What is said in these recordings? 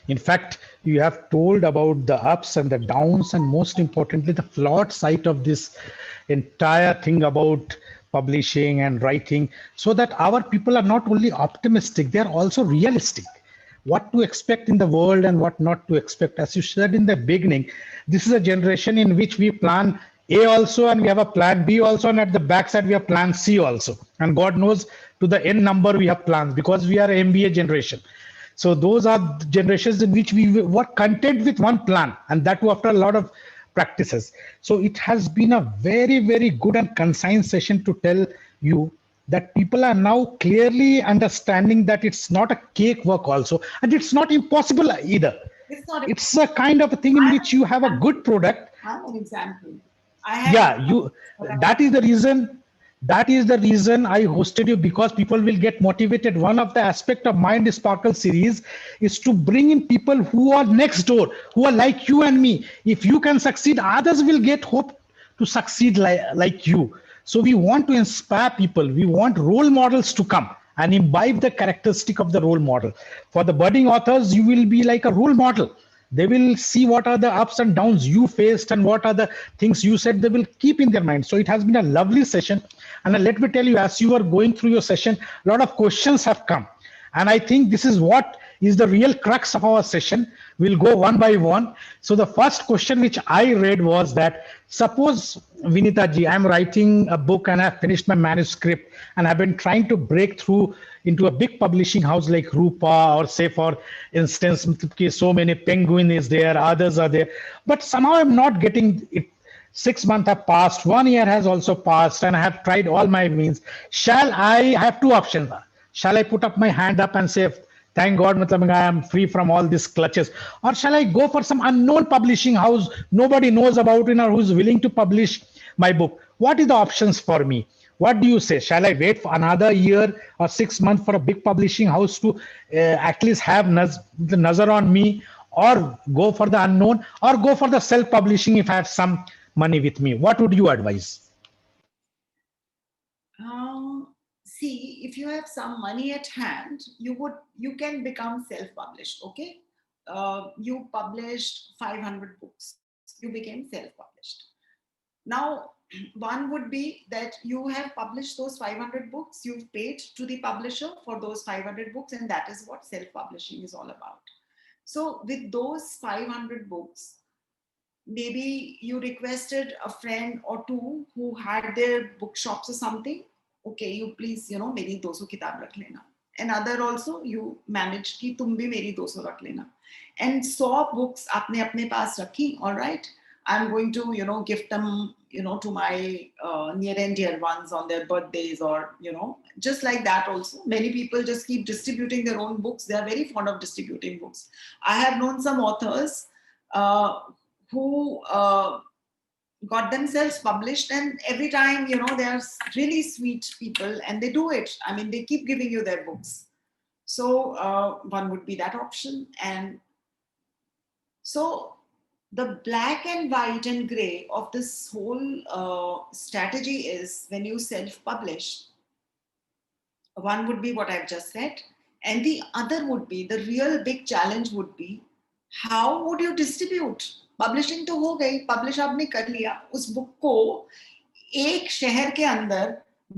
In fact, you have told about the ups and the downs, and most importantly, the flawed side of this entire thing about publishing and writing, so that our people are not only optimistic, they are also realistic. What to expect in the world and what not to expect. As you said in the beginning, this is a generation in which we plan A also, and we have a plan B also, and at the backside we have plan C also. And God knows to the n number we have plans, because we are MBA generation. So those are generations in which we were content with one plan, and that too after a lot of practices. So it has been a very, very good and concise session to tell you that people are now clearly understanding that it's not a cakewalk also, and it's not impossible either. It's not. It's a kind of a thing in which you have a good product. I'm an example. I have. Yeah, you, that is the reason, that is the reason I hosted you, because people will get motivated. One of the aspect of Mind Sparkle series is to bring in people who are next door, who are like you and me. If you can succeed, others will get hope to succeed like you. So we want to inspire people, we want role models to come and imbibe the characteristic of the role model. For the budding authors, you will be like a role model. They will see what are the ups and downs you faced and what are the things you said. They will keep in their mind. So it has been a lovely session. And let me tell you, as you are going through your session, a lot of questions have come. And I think this is what is the real crux of our session. We'll go one by one. So the first question which I read was that, suppose, Vinita ji, I'm writing a book and I've finished my manuscript and I've been trying to break through into a big publishing house like Rupa, or say for instance, so many Penguin is there, others are there, but somehow I'm not getting it. 6 months have passed, 1 year has also passed, and I have tried all my means. Shall I have two options? Shall I put up my hand up and say, thank God, I am free from all these clutches? Or shall I go for some unknown publishing house nobody knows about or who's willing to publish my book? What is the options for me? What do you say? Shall I wait for another year or 6 months for a big publishing house to at least have the nazar on me, or go for the unknown, or go for the self-publishing if I have some money with me? What would you advise? See, if you have some money at hand, you can become self-published. Okay, you published 500 books. You became self-published. Now, one would be that you have published those 500 books. You've paid to the publisher for those 500 books, and that is what self-publishing is all about. So, with those 500 books, maybe you requested a friend or two who had their bookshops or something. Okay, you please, मेरी 200 किताब रख लेना. Another also, you managed कि तुम भी मेरी 200 रख लेना. And 100 books आपने अपने पास रखी. All right, I'm going to, gift them, to my near and dear ones on their birthdays, or, just like that also. Many people just keep distributing their own books. They are very fond of distributing books. I have known some authors who got themselves published, and every time, they are really sweet people and they do it. I mean, they keep giving you their books. So one would be that option. And so the black and white and gray of this whole strategy is, when you self-publish, one would be what I've just said, and the other would be, the real big challenge would be, how would you distribute? Publishing तो हो गई, publish आपने कर लिया, उस book को एक शहर के अंदर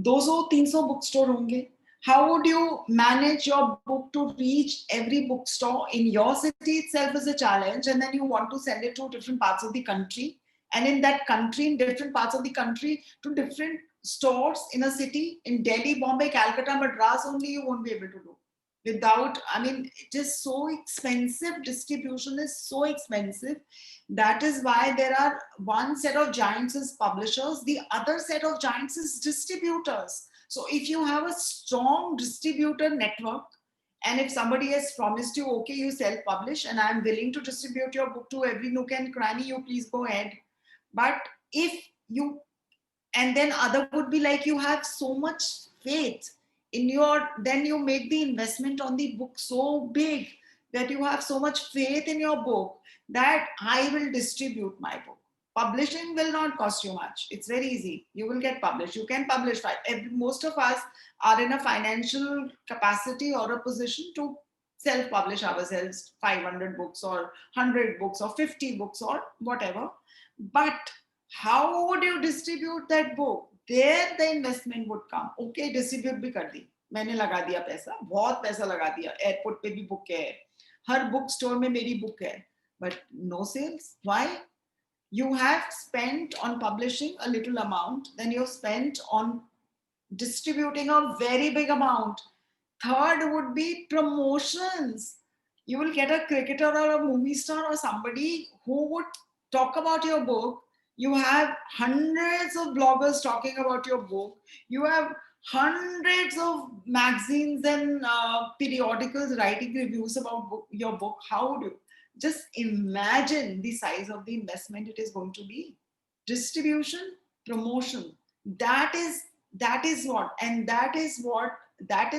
200-300 बुक स्टोर होंगे. How would you manage your book to reach every bookstore in your city itself is a challenge, and then you want to send it to different parts of the country, and in that country, in different parts of the country, to different stores in a city, in Delhi, Bombay, Calcutta, Madras only, you won't be able to do. Without, I mean, it is so expensive. Distribution is so expensive. That is why there are one set of giants as publishers, the other set of giants as distributors. So if you have a strong distributor network, and if somebody has promised you, okay, you self-publish and I'm willing to distribute your book to every nook and cranny, you please go ahead. But if you, and then other would be like, you have so much faith in your, then you make the investment on the book so big that you have so much faith in your book that I will distribute my book. Publishing will not cost you much. It's very easy. You will get published. You can publish. Most of us are in a financial capacity or a position to self-publish ourselves 500 books or 100 books or 50 books or whatever. But how would you distribute that book? There the investment would come. Okay, distribute भी कर दी, मैंने लगा दिया पैसा, बहुत पैसा लगा दिया, एयरपोर्ट पे भी बुक है, हर बुक स्टोर में मेरी बुक है, but no sales. Why? You have spent on publishing a little amount, then you've spent on distributing a very big amount. Third would be promotions. You will get a cricketer or a movie star or somebody who would talk about your book. You have hundreds of bloggers talking about your book. You have hundreds of magazines and periodicals writing reviews about your book. How would you just imagine the size of the investment it is going to be? Distribution, promotion. That is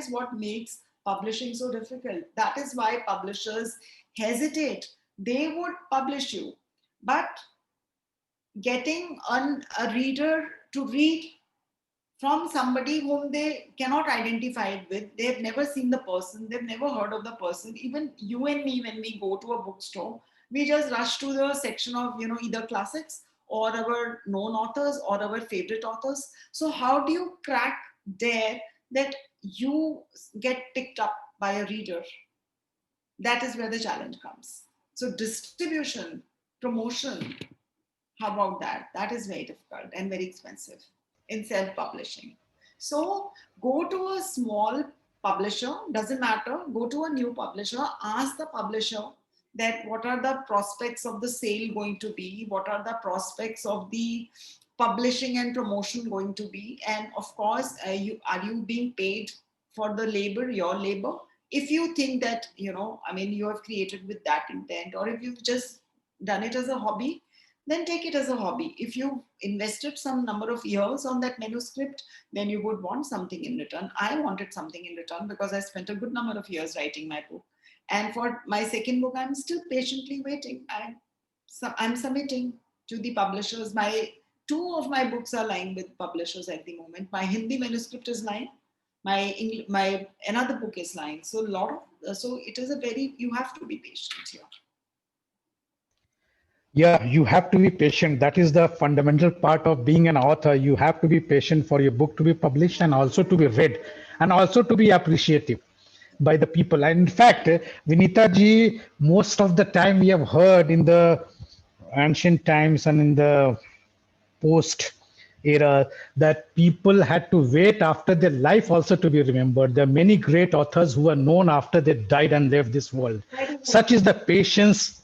what makes publishing so difficult. That is why publishers hesitate. They would publish you, but getting a reader to read from somebody whom they cannot identify it with, they've never seen the person, they've never heard of the person. Even you and me, when we go to a bookstore, we just rush to the section of either classics or our known authors or our favorite authors. So how do you crack there that you get picked up by a reader? That is where the challenge comes. So distribution, promotion, how about that? That is very difficult and very expensive in self-publishing. So go to a small publisher, doesn't matter, go to a new publisher, ask the publisher that what are the prospects of the sale going to be, what are the prospects of the publishing and promotion going to be, and of course, are you being paid for the labor, your labor? If you think that, you have created with that intent, or if you've just done it as a hobby, then take it as a hobby. If you invested some number of years on that manuscript, then you would want something in return. I wanted something in return because I spent a good number of years writing my book. And for my second book, I'm still patiently waiting. I'm submitting to the publishers. Two of my books are lying with publishers at the moment. My Hindi manuscript is lying. My another book is lying. So it is you have to be patient here. Yeah, you have to be patient. That is the fundamental part of being an author. You have to be patient for your book to be published and also to be read and also to be appreciative by the people. And in fact, Vinita ji, most of the time we have heard in the ancient times and in the post era that people had to wait after their life also to be remembered. There are many great authors who are known after they died and left this world. Such is the patience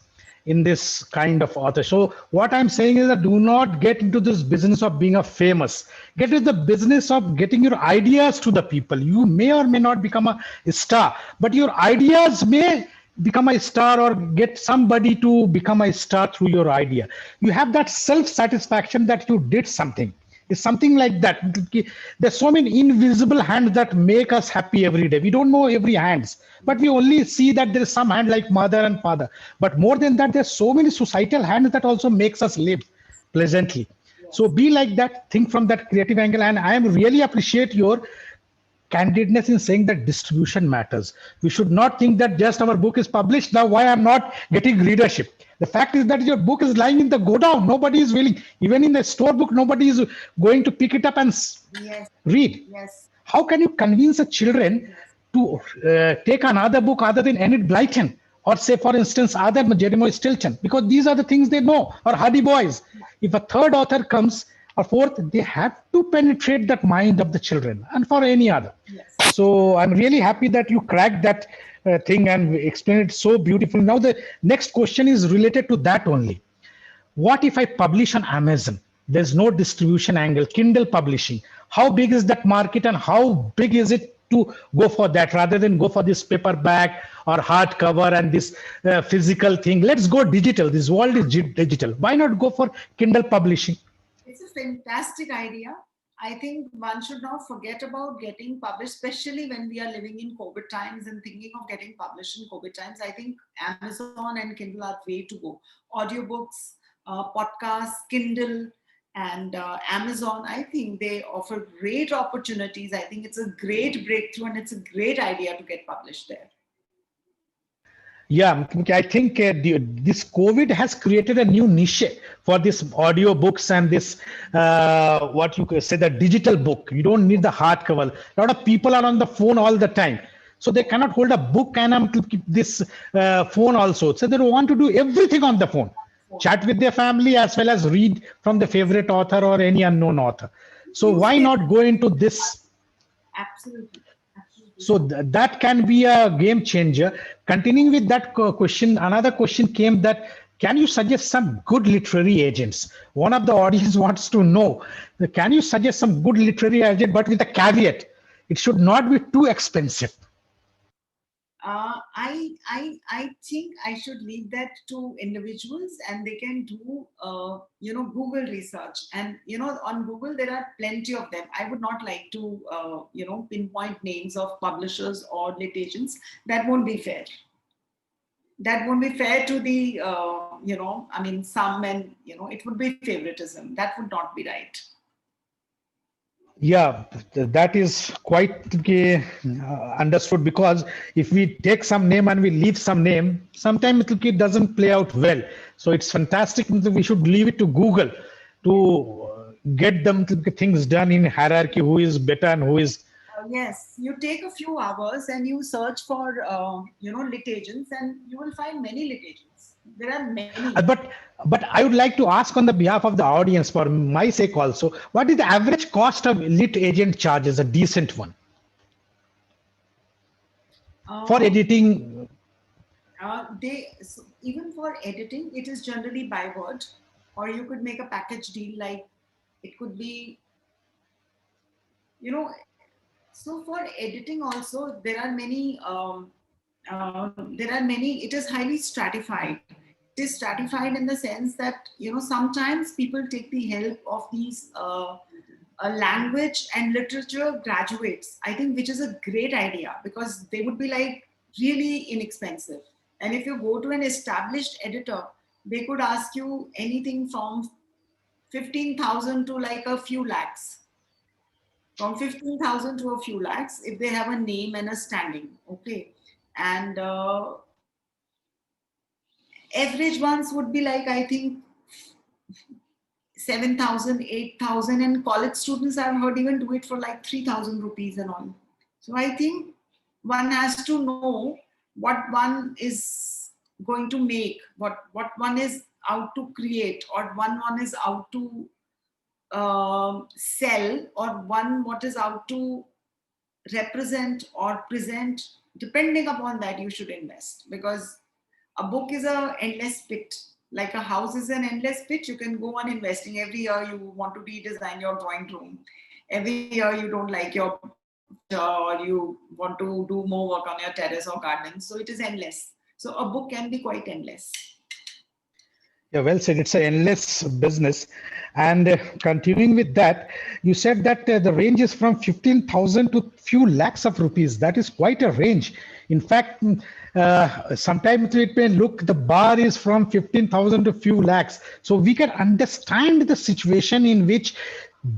in this kind of author. So what I'm saying is that do not get into this business of being a famous. Get into the business of getting your ideas to the people. You may or may not become a star, but your ideas may become a star or get somebody to become a star through your idea. You have that self-satisfaction that you did something. It's something like that. There's so many invisible hands that make us happy every day. We don't know every hands, but we only see that there is some hand like mother and father. But more than that, there's so many societal hands that also makes us live pleasantly. So be like that, think from that creative angle. And I really appreciate your candidness in saying that distribution matters. We should not think that just our book is published. Now, why I'm not getting readership? The fact is that your book is lying in the godown. Nobody is willing, even in the store book, nobody is going to pick it up and read. Yes. How can you convince a children to take another book other than Enid Blyton? Or say, for instance, other Jeremiah Stilton? Because these are the things they know. Or Hardy Boys. If a third author comes, or fourth, they have to penetrate that mind of the children and for any other. Yes. So I'm really happy that you cracked that thing and explained it so beautifully. Now the next question is related to that only. What if I publish on Amazon? There's no distribution angle, Kindle publishing. How big is that market and how big is it to go for that rather than go for this paperback or hardcover and this physical thing? Let's go digital. This world is digital. Why not go for Kindle publishing? It's a fantastic idea. I think one should not forget about getting published, especially when we are living in COVID times and thinking of getting published in COVID times. I think Amazon and Kindle are way to go. Audiobooks, podcasts, Kindle, and Amazon, I think they offer great opportunities. I think it's a great breakthrough and it's a great idea to get published there. Yeah, I think this COVID has created a new niche for this audio books and this what you could say, the digital book. You don't need the hardcover. A lot of people are on the phone all the time, so they cannot hold a book and keep this phone also. So they want to do everything on the phone, Phone. chat with their family as well as read from the favorite author or any unknown author. So why Newspaper. not go into this? Absolutely. Absolutely. So that can be a game changer. Continuing with that question, another question came that can you suggest some good literary agents? One of the audience wants to know, can you suggest some good literary agent, but with a caveat, it should not be too expensive. I think I should leave that to individuals, and they can do Google research. And on Google there are plenty of them. I would not like to pinpoint names of publishers or lit agents. That won't be fair. That won't be fair to the I mean some, and it would be favoritism. That would not be right. Yeah, that is quite understood, because if we take some name and we leave some name, sometimes it doesn't play out well. So it's fantastic. We should leave it to Google to get them things done in hierarchy, who is better and who is. Yes, you take a few hours and you search for lit agents, and you will find many lit agents. There are many. But I would like to ask on the behalf of the audience, for my sake also, what is the average cost of lit agent charges, a decent one, for Um, editing? even for editing, it is generally by word, or you could make a package deal. Like it could be, you know. So for editing also, there are many. There are many. It is highly stratified. It is stratified in the sense that sometimes people take the help of these language and literature graduates. I think, which is a great idea, because they would be like really inexpensive. And if you go to an established editor, they could ask you anything from 15,000 to like a few lakhs. From 15,000 to a few lakhs if they have a name and a standing. Okay. And average ones would be like, I think, 7,000, 8,000, and college students I've heard even do it for like 3,000 rupees and all. So I think one has to know what one is going to make, what one is out to create, or one is out to sell, or one what is out to represent or present. Depending upon that, you should invest, because a book is a endless pit. Like a house is an endless pit. You can go on investing. Every year you want to redesign your drawing room. Every year you don't like your or you want to do more work on your terrace or garden. So it is endless. So a book can be quite endless. Yeah, well said. It's an endless business. And continuing with that, you said that the range is from 15,000 to few lakhs of rupees. That is quite a range. In fact, sometimes it may look the bar is from 15,000 to few lakhs. So we can understand the situation in which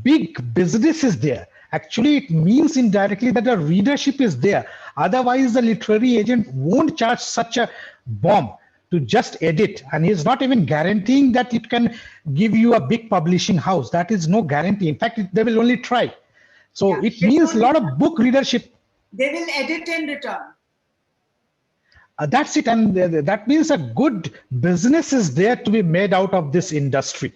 big business is there. Actually, it means indirectly that the readership is there. Otherwise, the literary agent won't charge such a bomb to just edit, and he's not even guaranteeing that it can give you a big publishing house. That is no guarantee. In fact, they will only try. So Yeah, it they means a will, lot of book readership. they will edit and return. That's it, and that means a good business is there to be made out of this industry.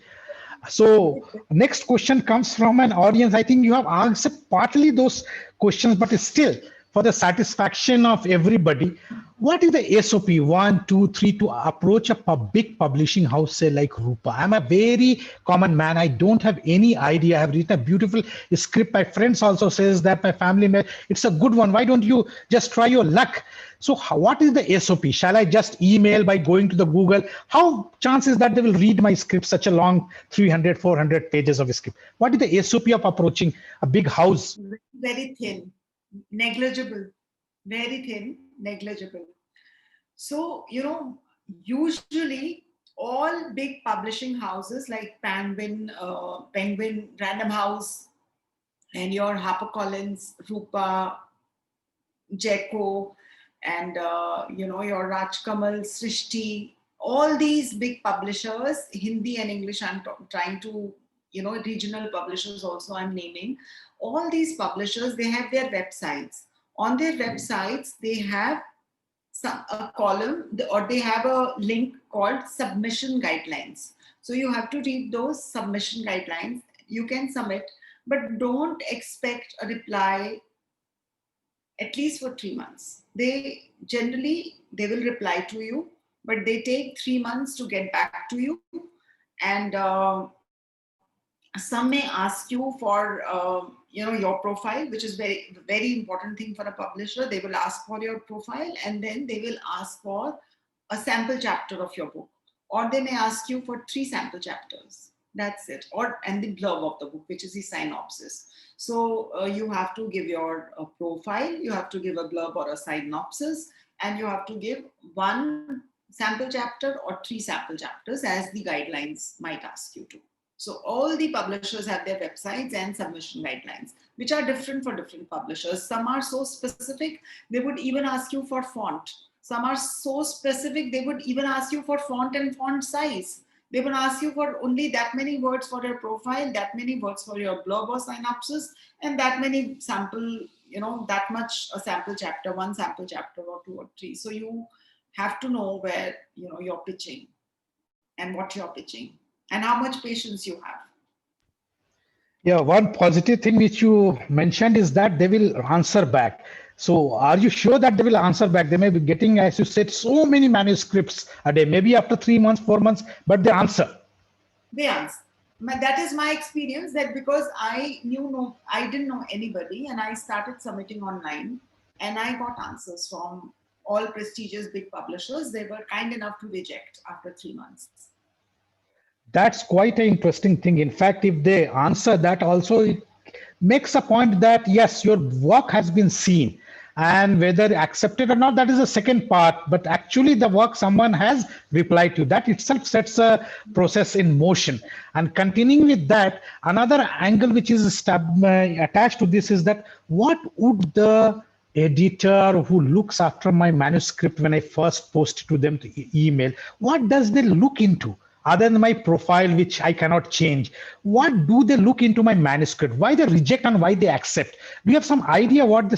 So next question comes from an audience. I think you have answered partly those questions, but still, for the satisfaction of everybody, what is the SOP 1, 2, 3 to approach a big publishing house, say like Rupa? I'm a very common man. I don't have any idea. I have written a beautiful script. My friends also says that my family, it's a good one. Why don't you just try your luck? So what is the SOP? Shall I just email by going to the Google? How chances that they will read my script, such a long 300, 400 pages of a script? What is the SOP of approaching a big house? Very thin, negligible, very thin, negligible. So, usually all big publishing houses like Penguin, Random House, and your HarperCollins, Rupa, Jekko, and your Rajkamal, Srishti, all these big publishers, Hindi and English. I'm trying to, regional publishers also. I'm naming all these publishers. They have their websites. On their websites, they have a column, or they have a link called submission guidelines. So you have to read those submission guidelines. You can submit, but don't expect a reply at least for 3 months. They will reply to you, but they take 3 months to get back to you. And some may ask you for your profile, which is very important thing for a publisher. They will ask for your profile, and then they will ask for a sample chapter of your book, or they may ask you for 3 sample chapters. That's it. Or and the blurb of the book, which is the synopsis. So you have to give your profile, you have to give a blurb or a synopsis, and you have to give 1 sample chapter or 3 sample chapters, as the guidelines might ask you to. So all the publishers have their websites and submission guidelines, which are different for different publishers. Some are so specific, they would even ask you for font. Some are so specific, they would even ask you for font and font size. They will ask you for only that many words for your profile, that many words for your blog or synopsis, and that many sample, that much a sample chapter, 1 sample chapter or 2 or 3. So you have to know where, you're pitching and what you're pitching and how much patience you have. Yeah, one positive thing which you mentioned is that they will answer back. So are you sure that they will answer back? They may be getting, as you said, so many manuscripts a day, maybe after 3 months, 4 months, but they answer. They answer. That is my experience, that because I didn't know anybody, and I started submitting online, and I got answers from all prestigious big publishers. They were kind enough to reject after 3 months. That's quite an interesting thing. In fact, if they answer that, also it makes a point that yes, your work has been seen, and whether accepted or not, that is a second part. But actually, the work someone has replied to, that itself sets a process in motion. And continuing with that, another angle which is attached to this is that what would the editor who looks after my manuscript when I first post to them to email, what does they look into? Other than my profile, which I cannot change, what do they look into my manuscript? Why they reject and why they accept? Do you have some idea what the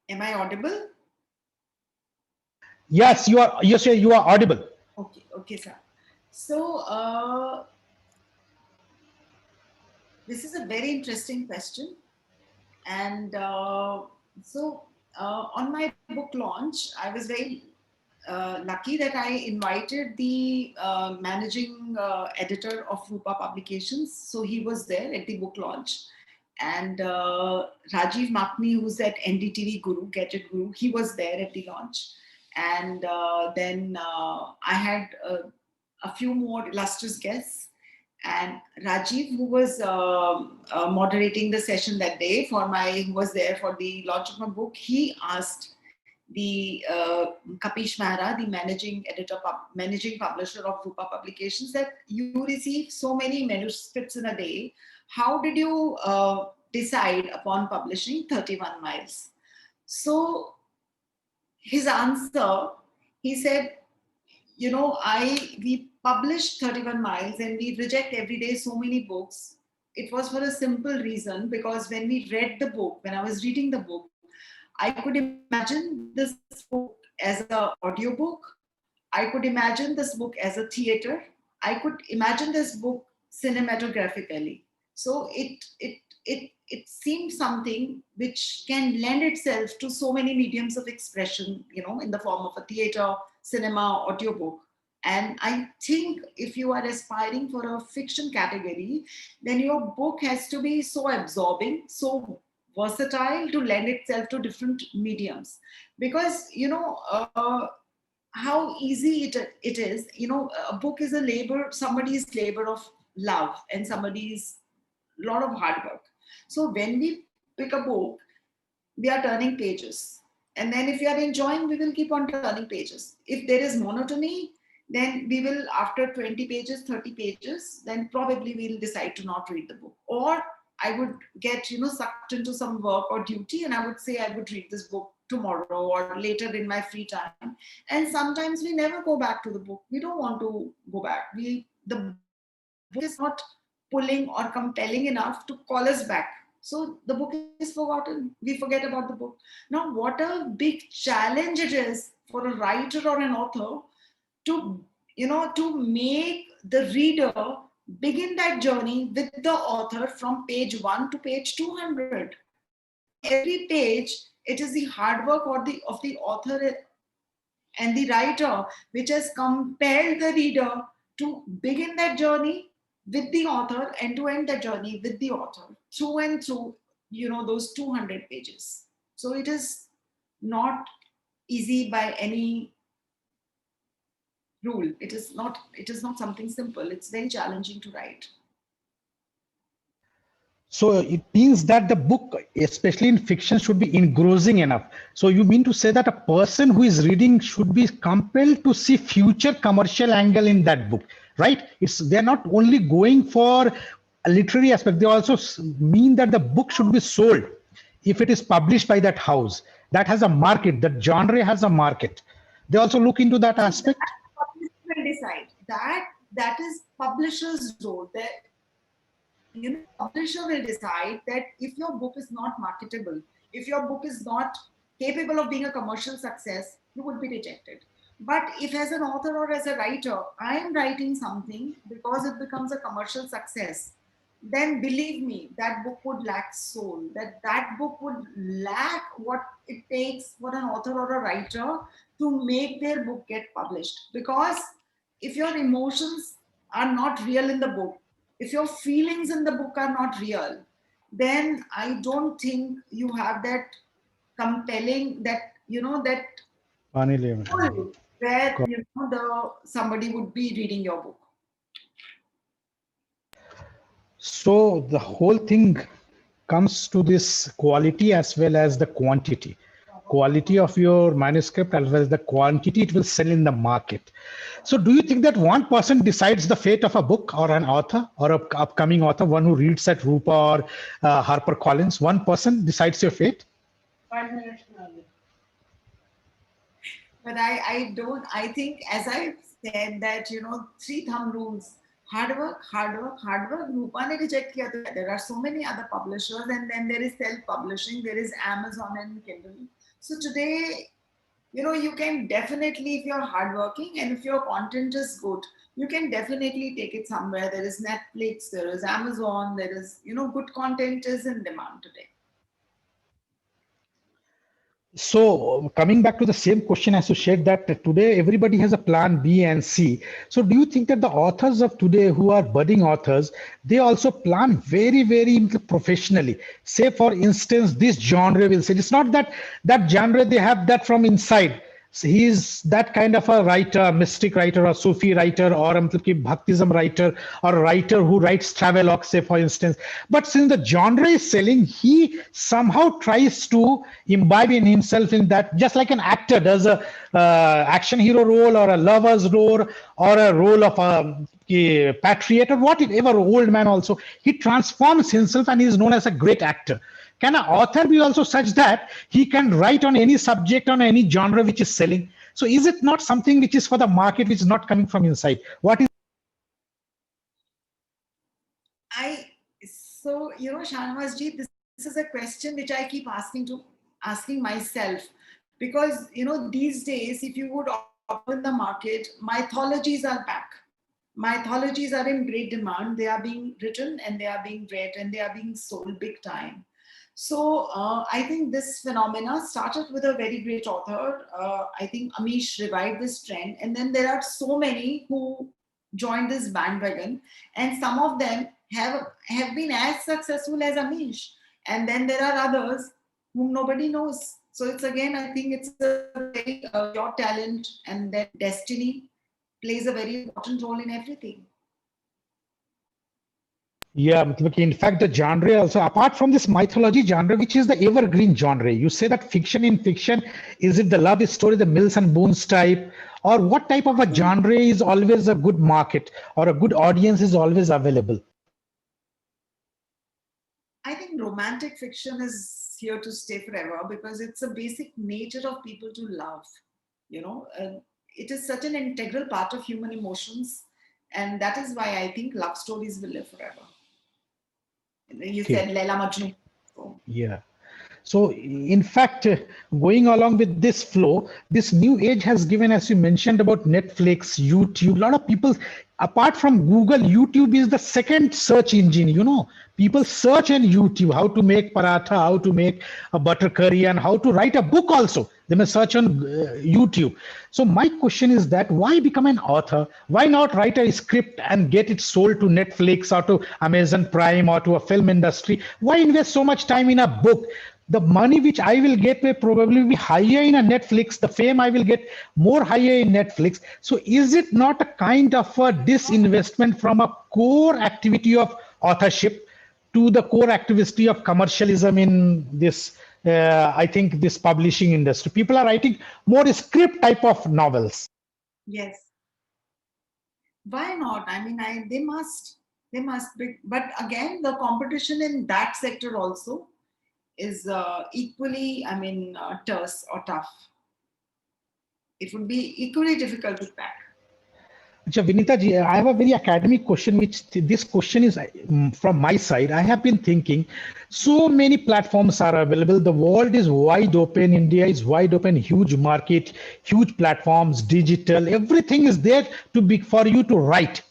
Am I audible? Yes, you are. Yes, you are audible. Okay, sir. So this is a very interesting question, and on my book launch, I was very lucky that I invited the managing editor of Rupa Publications. So he was there at the book launch. And Rajiv Makni, who's at NDTV Guru, Gadget Guru, he was there at the launch. And then I had a few more illustrious guests. And Rajiv, who was moderating the session that day who was there for the launch of my book, he asked the Kapish Mehra, the managing publisher of Rupa Publications, that you receive so many manuscripts in a day. How did you decide upon publishing 31 Miles? So his answer, he said, we published 31 Miles and we reject every day so many books. It was for a simple reason, because when I was reading the book, I could imagine this book as an audiobook. I could imagine this book as a theater. I could imagine this book cinematographically. So it seemed something which can lend itself to so many mediums of expression, in the form of a theater, cinema, audiobook. And I think if you are aspiring for a fiction category, then your book has to be so absorbing, so versatile, to lend itself to different mediums. Because, how easy it is, a book is somebody's labor of love and somebody's lot of hard work. So when we pick a book, we are turning pages. And then if you are enjoying, we will keep on turning pages. If there is monotony, then we will, after 20 pages, 30 pages, then probably we'll decide to not read the book. Or I would get, sucked into some work or duty, and I would say I would read this book tomorrow or later in my free time. And sometimes we never go back to the book. We don't want to go back. The book is not pulling or compelling enough to call us back. So the book is forgotten. We forget about the book. Now, what a big challenge it is for a writer or an author to, to make the reader begin that journey with the author from page 1 to page 200. Every page, it is the hard work of the author and the writer which has compelled the reader to begin that journey with the author and to end the journey with the author through and through, those 200 pages. So it is not easy by any rule. It is not something simple. It's very challenging to write. So it means that the book, especially in fiction, should be engrossing enough. So you mean to say that a person who is reading should be compelled to see future commercial angle in that book, right? They're not only going for a literary aspect, they also mean that the book should be sold if it is published by that house. That has a market, that genre has a market. They also look into that aspect. That publisher will decide. That is publisher's role. Publisher will decide that if your book is not marketable, if your book is not capable of being a commercial success, you would be rejected. But if as an author or as a writer, I am writing something because it becomes a commercial success, then believe me, that book would lack soul, that book would lack what it takes for an author or a writer to make their book get published. Because if your emotions are not real in the book, if your feelings in the book are not real, then I don't think you have that compelling, that pull where somebody would be reading your book. So the whole thing comes to this quality as well as the quantity. Quality of your manuscript as well as the quantity it will sell in the market. So do you think that one person decides the fate of a book or an author or an upcoming author, one who reads at Rupa or Harper Collins, one person decides your fate? But I think, as I said, that, 3 thumb rules. Hard work, hard work, hard work. Rupa ne reject kiya. There are so many other publishers, and then there is self-publishing. There is Amazon and Kindle. So today, you can definitely, if you're hardworking and if your content is good, you can definitely take it somewhere. There is Netflix, there is Amazon, there is, good content is in demand today. So coming back to the same question as you shared, that today everybody has a plan B and C. So do you think that the authors of today who are budding authors, they also plan very, very professionally? Say, for instance, this genre will say, it's not that genre, they have that from inside. So he is that kind of a writer, mystic writer or Sufi writer or Bhaktism writer or a writer who writes travelogue, say, for instance. But since the genre is selling, he somehow tries to imbibe in himself in that, just like an actor does a action hero role or a lover's role or a role of a patriot or whatever, old man also. He transforms himself and he is known as a great actor. Can an author be also such that he can write on any subject, on any genre which is selling? So is it not something which is for the market, which is not coming from inside? What is? Shahnawazji, this is a question which I keep asking myself, because, these days, if you would open the market, mythologies are back. Mythologies are in great demand. They are being written and they are being read and they are being sold big time. So I think this phenomena started with a very great author. I think Amish revived this trend. And then there are so many who joined this bandwagon. And some of them have been as successful as Amish. And then there are others whom nobody knows. So it's again, I think it's a very, your talent and then destiny plays a very important role in everything. Yeah, in fact, the genre also, apart from this mythology genre, which is the evergreen genre, you say that fiction, is it the love story, the Mills and Boons type, or what type of a genre is always a good market or a good audience is always available? romantic fiction is here to stay forever because it's a basic nature of people to love. You know, it is such an integral part of human emotions, and that is why I think love stories will live forever. You said Okay. Laila Majnu. So, Yeah. So, in fact, going along with this flow, this new age has given, as you mentioned about Netflix, YouTube, a lot of people, apart from Google, YouTube is the second search engine. You know, people search on YouTube how to make paratha, how to make a butter curry, and how to write a book also. They may search on YouTube. So, my question is that why become an author? Why not write a script and get it sold to Netflix or to Amazon Prime or to a film industry? Why invest so much time in a book? The money which I will get may probably be higher in a Netflix. The fame I will get more higher in Netflix. So is it not a kind of a disinvestment from a core activity of authorship to the core activity of commercialism in this, I think, this publishing industry? People are writing more script type of novels. yes. Why not? I mean, they must be. But again, the competition in that sector also is equally, I mean, terse or tough. It would be equally difficult to crack. Acha, Vinita ji, I have a very academic question, which this question is from my side. I have been thinking, so many platforms are available. The world is wide open. India is wide open, huge market, huge platforms, digital, everything is there to be for you to write.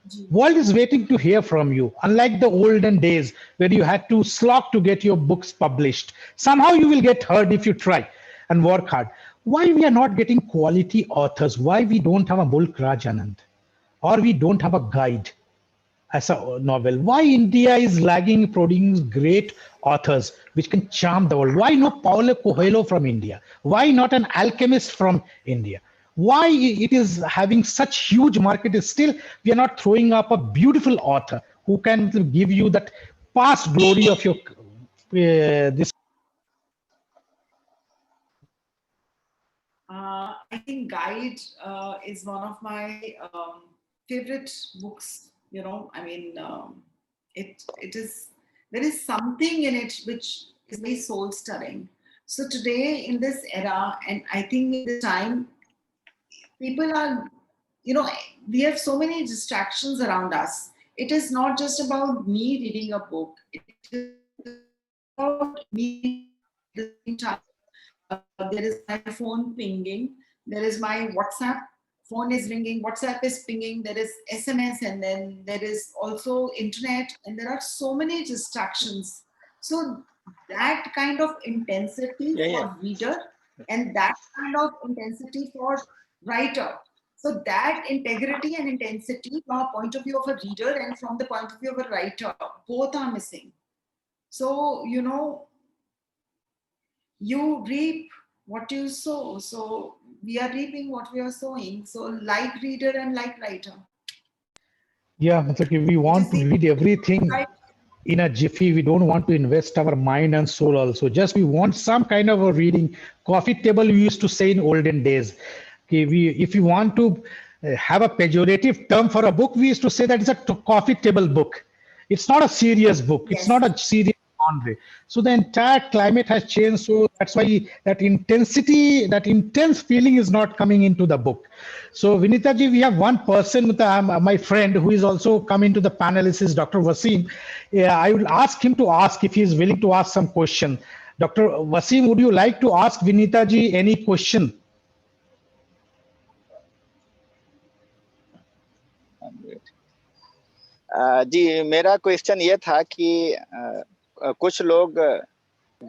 Ji. World is waiting to hear from you. Unlike the olden days where you had to slog to get your books published, somehow you will get heard if you try and work hard. Why we are not getting quality authors? Why we don't have a Mulk Raj Anand? Or we don't have a guide as a novel? Why India is lagging producing great authors which can charm the world? Why no Paulo Coelho from India? Why not an alchemist from India? Why it is having such huge market is still we are not throwing up a beautiful author who can give you that past glory of your this. I think Guide is one of my favorite books. You know, I mean, it is there is something in it which is very soul stirring. So today in this era, and I think in this time, people are, you know, we have so many distractions around us. It is not just about me reading a book. It is about me at the same time. There is my phone pinging, there is my WhatsApp, phone is ringing, WhatsApp is pinging, there is SMS, and then there is also internet, and there are so many distractions. So that kind of intensity Yeah, yeah. for reader and that kind of intensity for writer. So that integrity and intensity from a point of view of a reader and from the point of view of a writer, both are missing. So, you know, you reap what you sow. So we are reaping what we are sowing. So like reader and like writer. Yeah, it's like we It want is to the read everything right. in a jiffy. We don't want to invest our mind and soul also. Just we want some kind of a reading. Coffee table we used to say in olden days. Okay, we if you want to have a pejorative term for a book, we used to say that it's a coffee table book. It's not a serious book. It's Yes. not a serious genre. So the entire climate has changed. So that's why that intensity, that intense feeling is not coming into the book. So Vinita ji, we have one person, my friend, who is also coming to the panel. This is Dr. Wasim. Yeah, I will ask him to ask if he is willing to ask some question. Dr. Wasim, would you like to ask Vinita ji any question? जी, मेरा question ये था कि कुछ लोग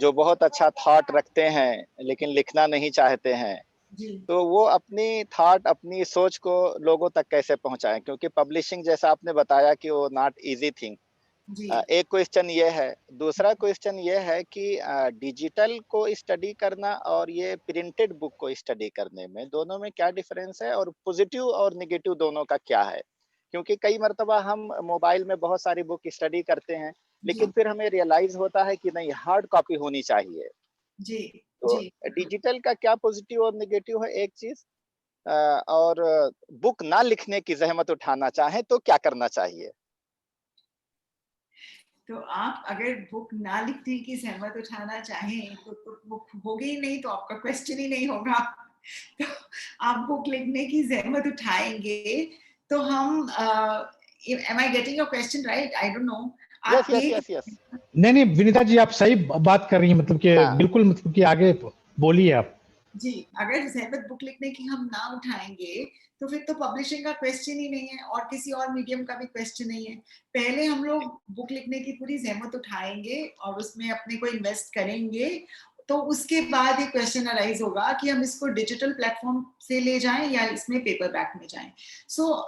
जो बहुत अच्छा thought रखते हैं लेकिन लिखना नहीं चाहते हैं, जी. तो वो अपनी थॉट, अपनी सोच को लोगों तक कैसे पहुंचाएं? क्योंकि पब्लिशिंग जैसा आपने बताया कि वो नॉट इजी थिंग। जी. एक क्वेश्चन ये है। दूसरा क्वेश्चन ये है कि डिजिटल को स्टडी करना और ये प्रिंटेड बुक को स्टडी करने में, दोनों में क्या डिफरेंस है और पॉजिटिव और नेगेटिव दोनों का क्या है? क्योंकि कई मर्तबा हम मोबाइल में बहुत सारी बुक स्टडी करते हैं, लेकिन फिर हमें रियलाइज होता है कि नहीं, हार्ड कॉपी होनी चाहिए। जी. तो जी. डिजिटल का क्या पॉजिटिव और नेगेटिव है, एक चीज। और बुक ना लिखने की जहमत उठाना चाहे तो क्या करना चाहिए? तो आप अगर बुक ना लिखने की सहमत उठाना चाहें तो बुक होगी ही नहीं, तो आपका क्वेश्चन ही नहीं होगा। तो आप बुक लिखने की जहमत उठाएंगे तो हम am I getting your question right? I don't know. Yes आप यस ये यस यस। नहीं विनीता जी, आप सही बात कर रही हैं, मतलब कि हाँ बिल्कुल, मतलब कि आगे बोलिए आप। जी, अगर जहमत बुक लिखने की हम ना उठाएंगे तो फिर तो पब्लिशिंग का क्वेश्चन ही नहीं है और किसी और मीडियम का भी क्वेश्चन नहीं है। पहले हम लोग बुक लिखने की पूरी जहमत उठाएंगे और उसमें अपने को इन्वेस्ट करेंगे, तो उसके बाद ये क्वेश्चन अराइज होगा कि हम इसको डिजिटल प्लेटफॉर्म से ले जाएं या इसमें पेपर बैक में जाएं। सो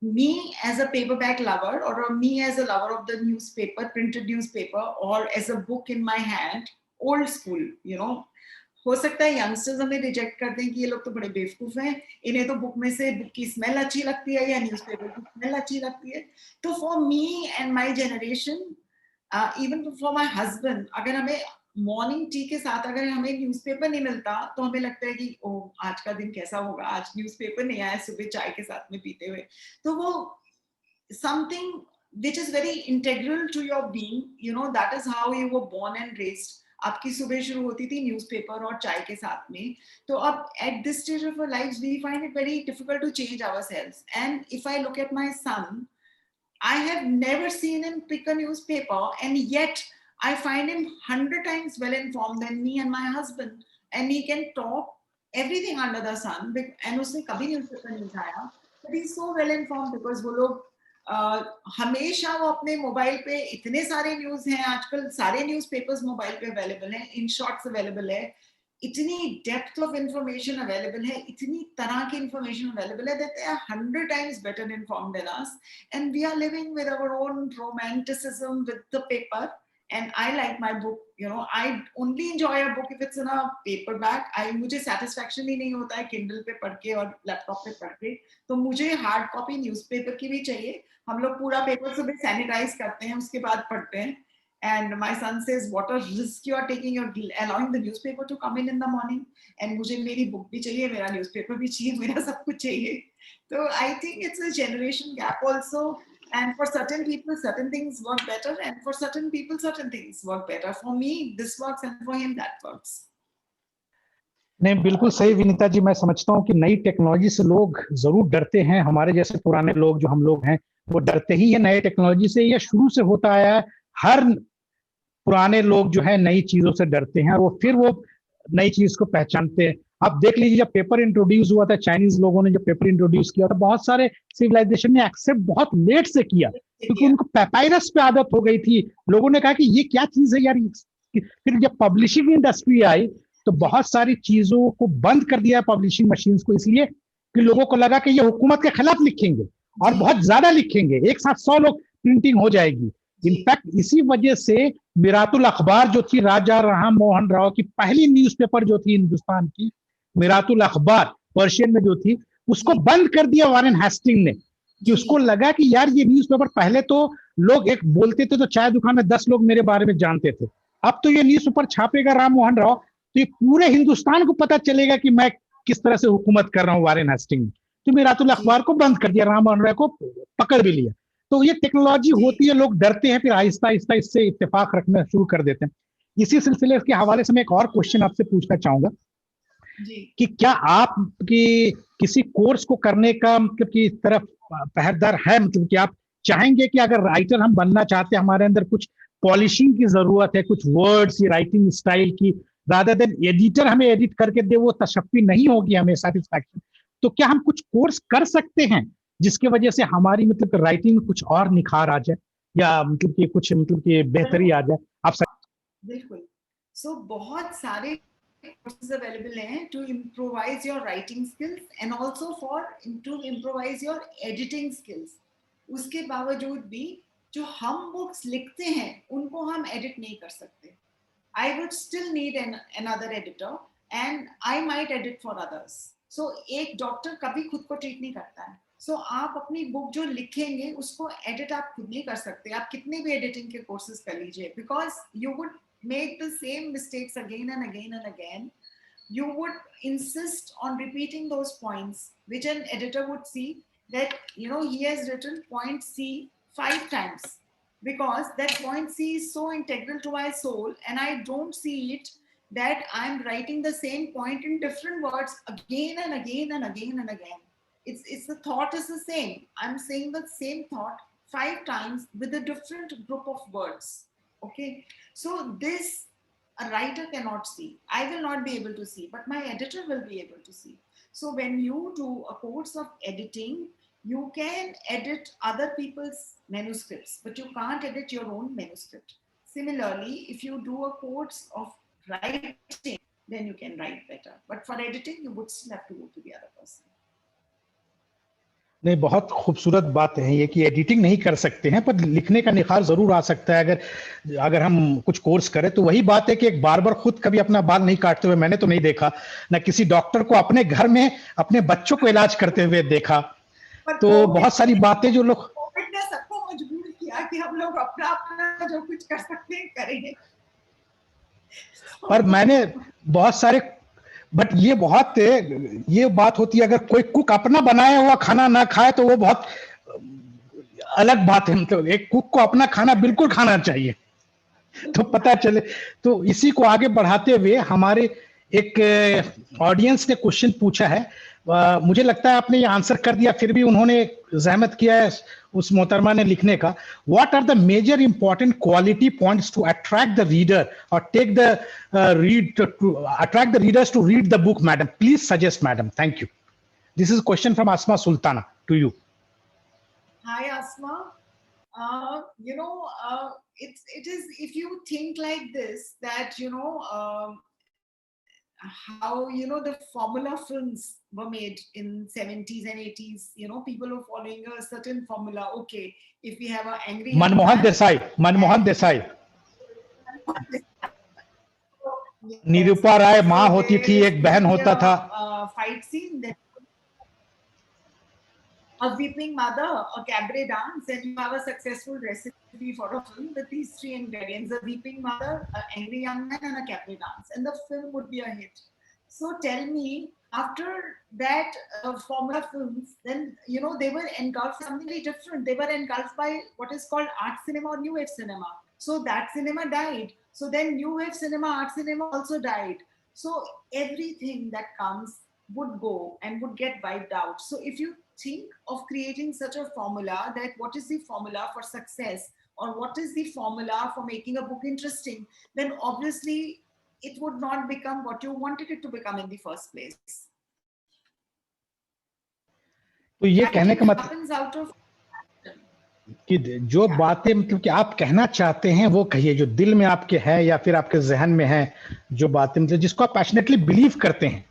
me as a paperback lover or me as a lover of the newspaper, printed newspaper, or as a book in my hand, old school, you know, हो सकता है यंगस्टर्स हमें रिजेक्ट कर दें कि ये लोग तो बड़े बेवकूफ हैं, इन्हें तो बुक में से बुक की स्मेल अच्छी लगती है या न्यूज़पेपर की स्मेल अच्छी लगती है। तो for me and my generation, even for my husband, अगर हमें मॉर्निंग टी के साथ अगर हमें न्यूज़पेपर नहीं मिलता तो हमें लगता है कि ओ आज का दिन कैसा होगा, आज न्यूज़पेपर नहीं आया सुबह चाय के साथ में पीते हुए। तो वो something which is very integral to your being, you know, that is how you were born and raised. आपकी सुबह शुरू होती थी न्यूज़पेपर और चाय के साथ में। तो अब at this stage of our lives we find it very difficult to change ourselves, and if I look at my son, I have never seen him pick a newspaper, and yet I find him 100 times well informed than me and my husband, and he can talk everything under the sun, and उसने कभी newspaper नहीं उठाया, but he's so well informed because वो लोग हमेशा वो अपने mobile पे, इतने सारे न्यूज हैं आजकल, सारे न्यूज़पेपर्स मोबाइल पे अवेलेबल हैं, इन शॉर्ट्स अवेलेबल है, इतनी डेप्थ ऑफ इंफॉर्मेशन अवेलेबल है, इतनी तरह की इंफॉर्मेशन अवेलेबल है, that they are 100 times better informed than us, and we are living with our own romanticism with the paper. And I like my book, you know, I only enjoy a book if it's in a paperback. मुझे satisfaction ही नहीं होता है Kindle पे पढ़ के और laptop पे पढ़ के, तो मुझे हार्ड कॉपी न्यूज़पेपर की भी चाहिए। हम लोग पूरा पेपर सुबह सैनिटाइज करते हैं, उसके बाद पढ़ते हैं। And my son says, what a risk you are taking, you're allowing the newspaper to come in the morning. And मुझे मेरी बुक भी चाहिए, मेरा न्यूज़पेपर भी चाहिए, मेरा सब कुछ चाहिए। तो I think it's a generation gap also, and for certain people certain things work better, and for certain people certain things work better. For me this works, and for him that works. नहीं, बिल्कुल सही विनीता जी, मैं समझता हूँ कि नई technology से लोग जरूर डरते हैं। हमारे जैसे पुराने लोग, जो हम लोग हैं, वो डरते ही है नए टेक्नोलॉजी से। ये शुरू से होता आया है। हर पुराने लोग जो है नई चीजों से डरते हैं, और वो फिर वो नई चीज को पहचानते हैं। आप देख लीजिए, जब पेपर इंट्रोड्यूस हुआ था, चाइनीज लोगों ने जब पेपर इंट्रोड्यूस किया था, बहुत सारे सिविलाइजेशन ने एक्सेप्ट बहुत लेट से किया, क्योंकि उनको पेपायरस पे आदत हो गई थी। लोगों ने कहा कि ये क्या चीज है यार। फिर जब पब्लिशिंग इंडस्ट्री आई तो बहुत सारी चीजों को बंद कर दिया पब्लिशिंग मशीन को, इसलिए कि लोगों को लगा कि ये हुकूमत के खिलाफ लिखेंगे और बहुत ज्यादा लिखेंगे, एक साथ 100 लोग प्रिंटिंग हो जाएगी। इनफैक्ट इसी वजह से मिरातुल अखबार जो थी, राजा राम मोहन राव की पहली न्यूज़पेपर जो थी हिंदुस्तान की, मिरातुल अखबार पर्शियन में जो थी, उसको बंद कर दिया वारेन हेस्टिंग ने। कि उसको लगा कि यार ये न्यूज़पेपर, पहले तो लोग एक बोलते थे तो चाय दुकान में 10 लोग मेरे बारे में जानते थे, अब तो ये न्यूज़पेपर छापेगा राम मोहन राव तो ये पूरे हिंदुस्तान को पता चलेगा कि मैं किस तरह से हुकूमत कर रहा हूँ वारेन हेस्टिंग। तो मिरातुल अखबार को बंद कर दिया, राम मोहन राय को पकड़ भी लिया। तो ये टेक्नोलॉजी होती है, लोग डरते हैं, फिर आहिस्ता आहिस्ता इससे इत्तेफाक रखना शुरू कर देते हैं। इसी सिलसिले के हवाले से मैं एक और क्वेश्चन आपसे पूछना चाहूंगा कि क्या आप की किसी कोर्स को करने का मतलब की तरफ पहरदार है, मतलब कि आप चाहेंगे कि अगर राइटर हम बनना चाहते हैं, हमारे अंदर कुछ पॉलिशिंग की जरूरत है, कुछ वर्ड्स या राइटिंग स्टाइल की, रादर देन एडिटर हमें एडिट करके दे, वो तशफ़ी नहीं होगी हमें सेटिस्फैक्शन, तो क्या हम कुछ कोर्स कर सकते हैं जिसकी वजह से हमारी मतलब राइटिंग में कुछ और निखार आ जाए, या मतलब कि कुछ मतलब कि बेहतरी आ जाए? आप बिल्कुल। सो बहुत सारे कोर्सेज अवेलेबल हैं to improvise your writing skills and also for to improvise your editing skills. उसके बावजूद भी जो हम बुक्स लिखते हैं उनको हम एडिट नहीं कर सकते। I would still need another editor, and I might edit for others. So एक डॉक्टर कभी खुद को ट्रीट नहीं करता है। So आप अपनी बुक जो लिखेंगे उसको एडिट आप खुद नहीं कर सकते, आप कितने भी एडिटिंग के कोर्सेज कर लीजिए, because you would make the same mistakes again and again and again. You would insist on repeating those points, which an editor would see that, you know, he has written point C 5 times. because that point C is so integral to my soul, and I don't see it that I'm writing the same point in different words again and again and again and again. It's the thought is the same. I'm saying the same thought 5 times with a different group of words. Okay, so this a writer cannot see. I will not be able to see, but my editor will be able to see. So when you do a course of editing, you can edit other people's manuscripts, but you can't edit your own manuscript. Similarly, if you do a course of writing, then you can write better. But for editing, you would still have to go to the other person. नहीं, बहुत खूबसूरत बात है ये कि editing नहीं कर सकते हैं, पर लिखने का निखार जरूर आ सकता है अगर अगर हम कुछ कोर्स करें। तो वही बात है कि एक बार खुद कभी अपना बाल नहीं काटते हुए मैंने तो नहीं देखा, ना किसी डॉक्टर को अपने घर में अपने बच्चों को इलाज करते हुए देखा। तो बहुत सारी बातें जो लोग, कोविड ने सबको मजबूर किया कि हम लोग अपना अपना जो कुछ कर सकते हैं करेंगे। पर मैंने बहुत सारे, बट ये बात होती है, अगर कोई कुक अपना बनाया हुआ खाना ना खाए तो वो बहुत अलग बात है। मतलब एक कुक को अपना खाना बिल्कुल खाना चाहिए, तो पता चले। तो इसी को आगे बढ़ाते हुए हमारे एक ऑडियंस ने क्वेश्चन पूछा है, मुझे लगता है आपने ये आंसर कर दिया, फिर भी उन्होंने जहमत किया है उस मोहतरमा ने लिखने का। What are the major important quality points to attract the reader और take the attract the readers to read the book madam, please suggest madam, thank you. This is question from Asma Sultana to you. Hi Asma. It is, if you think like this, that how the formula films were made in 70s and 80s. People were following a certain formula. Okay, if we have an angry Manmohan Desai Nirupa Roy माँ होती थी, एक बहन होता था। Fight scene, a weeping mother, a cabaret dance, and you have a successful recipe for a film with these 3 ingredients: a weeping mother, an angry young man, and a cabaret dance, and the film would be a hit. So tell me, after that formula films, then they were engulfed something very different. They were engulfed by what is called art cinema or new wave cinema. So that cinema died. So then new wave cinema, art cinema also died. So everything that comes would go and would get wiped out. So if you think of creating such a formula, that what is the formula for success or what is the formula for making a book interesting, then obviously it would not become what you wanted it to become in the first place. तो ये कहने का मतलब कि जो बातें मतलब कि आप कहना चाहते हैं वो कहिए, जो दिल में आपके है या फिर आपके जहन में है, जो बातें मतलब जिसको आप पैशनेटली बिलीव करते हैं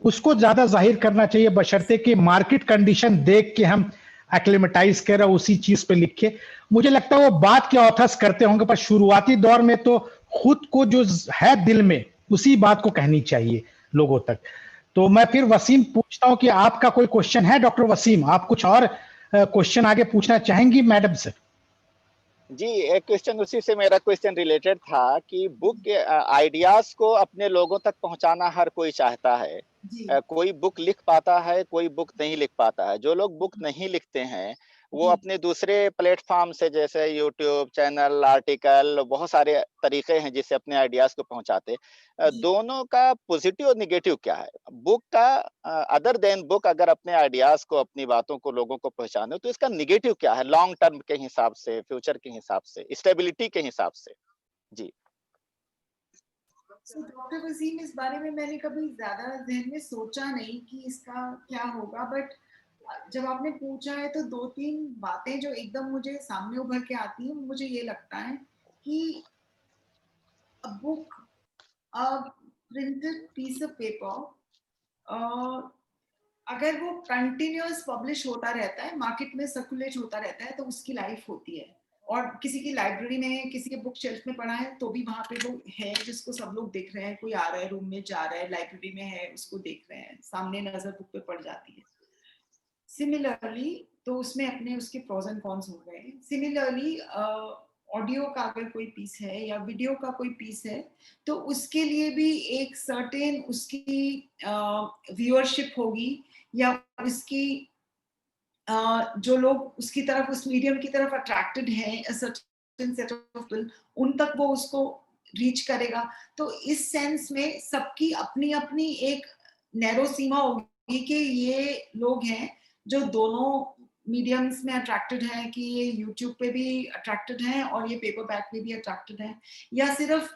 उसको ज्यादा जाहिर करना चाहिए, बशर्ते कि मार्केट कंडीशन देख के हम एक्लिमेटाइज कर रहे उसी चीज पे लिखे। मुझे लगता है वो बात के ऑथर्स करते होंगे, पर शुरुआती दौर में तो खुद को जो है दिल में उसी बात को कहनी चाहिए लोगों तक। तो मैं फिर वसीम पूछता हूं कि आपका कोई क्वेश्चन है? डॉक्टर वसीम, आप कुछ और क्वेश्चन आगे पूछना चाहेंगी मैडम से? जी, एक क्वेश्चन उसी से मेरा क्वेश्चन रिलेटेड था कि बुक के आइडियाज को अपने लोगों तक पहुंचाना हर कोई चाहता है। कोई बुक लिख पाता है, कोई बुक नहीं लिख पाता है। जो लोग बुक नहीं लिखते हैं वो अपने दूसरे प्लेटफॉर्म से, जैसे यूट्यूब चैनल, आर्टिकल, बहुत सारे तरीके हैं जिससे अपने आइडियाज को पहुंचाते। दोनों का पॉजिटिव और निगेटिव क्या है? बुक का अदर देन बुक अगर अपने आइडियाज को, अपनी बातों को लोगों को पहुंचाने, तो इसका निगेटिव क्या है लॉन्ग टर्म के हिसाब से, फ्यूचर के हिसाब से, स्टेबिलिटी के हिसाब से? जी। डॉक्टर वसीम, इस बारे में मैंने कभी ज्यादा जहन में सोचा नहीं कि इसका क्या होगा, बट जब आपने पूछा है तो 2-3 बातें जो एकदम मुझे सामने उभर के आती हैं। मुझे ये लगता है कि a book, a printed piece of paper, अगर वो कंटिन्यूअस पब्लिश होता रहता है, मार्केट में सर्कुलेट होता रहता है, तो उसकी लाइफ होती है। और किसी की लाइब्रेरी में, किसी के बुक शेल्फ में पड़ा है तो भी वहां पे वो है जिसको सब लोग देख रहे हैं। कोई आ रहा है, रूम में जा रहा है, लाइब्रेरी में है, उसको देख रहे हैं, सामने नजर बुक पे पड़ जाती है। सिमिलरली तो उसमें अपने उसके प्रोज एंड कॉन्स हो गए। सिमिलरली ऑडियो का अगर कोई पीस है या वीडियो का कोई पीस है तो उसके लिए भी एक सर्टेन उसकी व्यूअरशिप होगी, या उसकी जो लोग उसकी तरफ, उस मीडियम की तरफ अट्रैक्टेड हैं, set of people, उन तक वो उसको रीच करेगा. तो इस सेंस में सबकी अपनी अपनी एक नैरो सीमा होगी कि ये लोग हैं जो दोनों मीडियम्स में अट्रैक्टेड हैं, कि ये यूट्यूब पे भी अट्रैक्टेड हैं और ये पेपर बैक पे भी अट्रैक्टेड हैं, या सिर्फ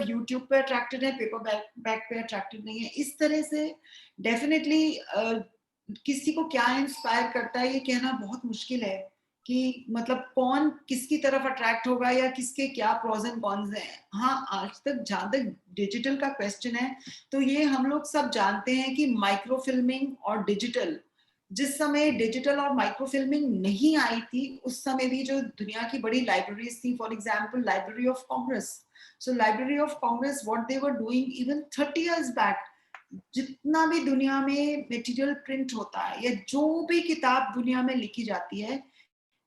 यूट्यूब पे अट्रैक्टेड है, पेपर बैक पे अट्रैक्टेड नहीं है. इस तरह से डेफिनेटली किसी को क्या इंस्पायर करता है ये कहना बहुत मुश्किल है कि मतलब कौन किसकी तरफ अट्रैक्ट होगा या किसके क्या प्रोज एंड कॉन्स हैं. हाँ, आज तक जहां तक डिजिटल का क्वेश्चन है तो ये हम लोग सब जानते हैं कि माइक्रो फिल्मिंग और डिजिटल, जिस समय डिजिटल और माइक्रो फिल्मिंग नहीं आई थी उस समय भी जो दुनिया की बड़ी लाइब्रेरीज थी, for example library of Congress. So library of Congress, what they were doing even 30 years back, जितना भी दुनिया में मटेरियल प्रिंट होता है या जो भी किताब दुनिया में लिखी जाती है,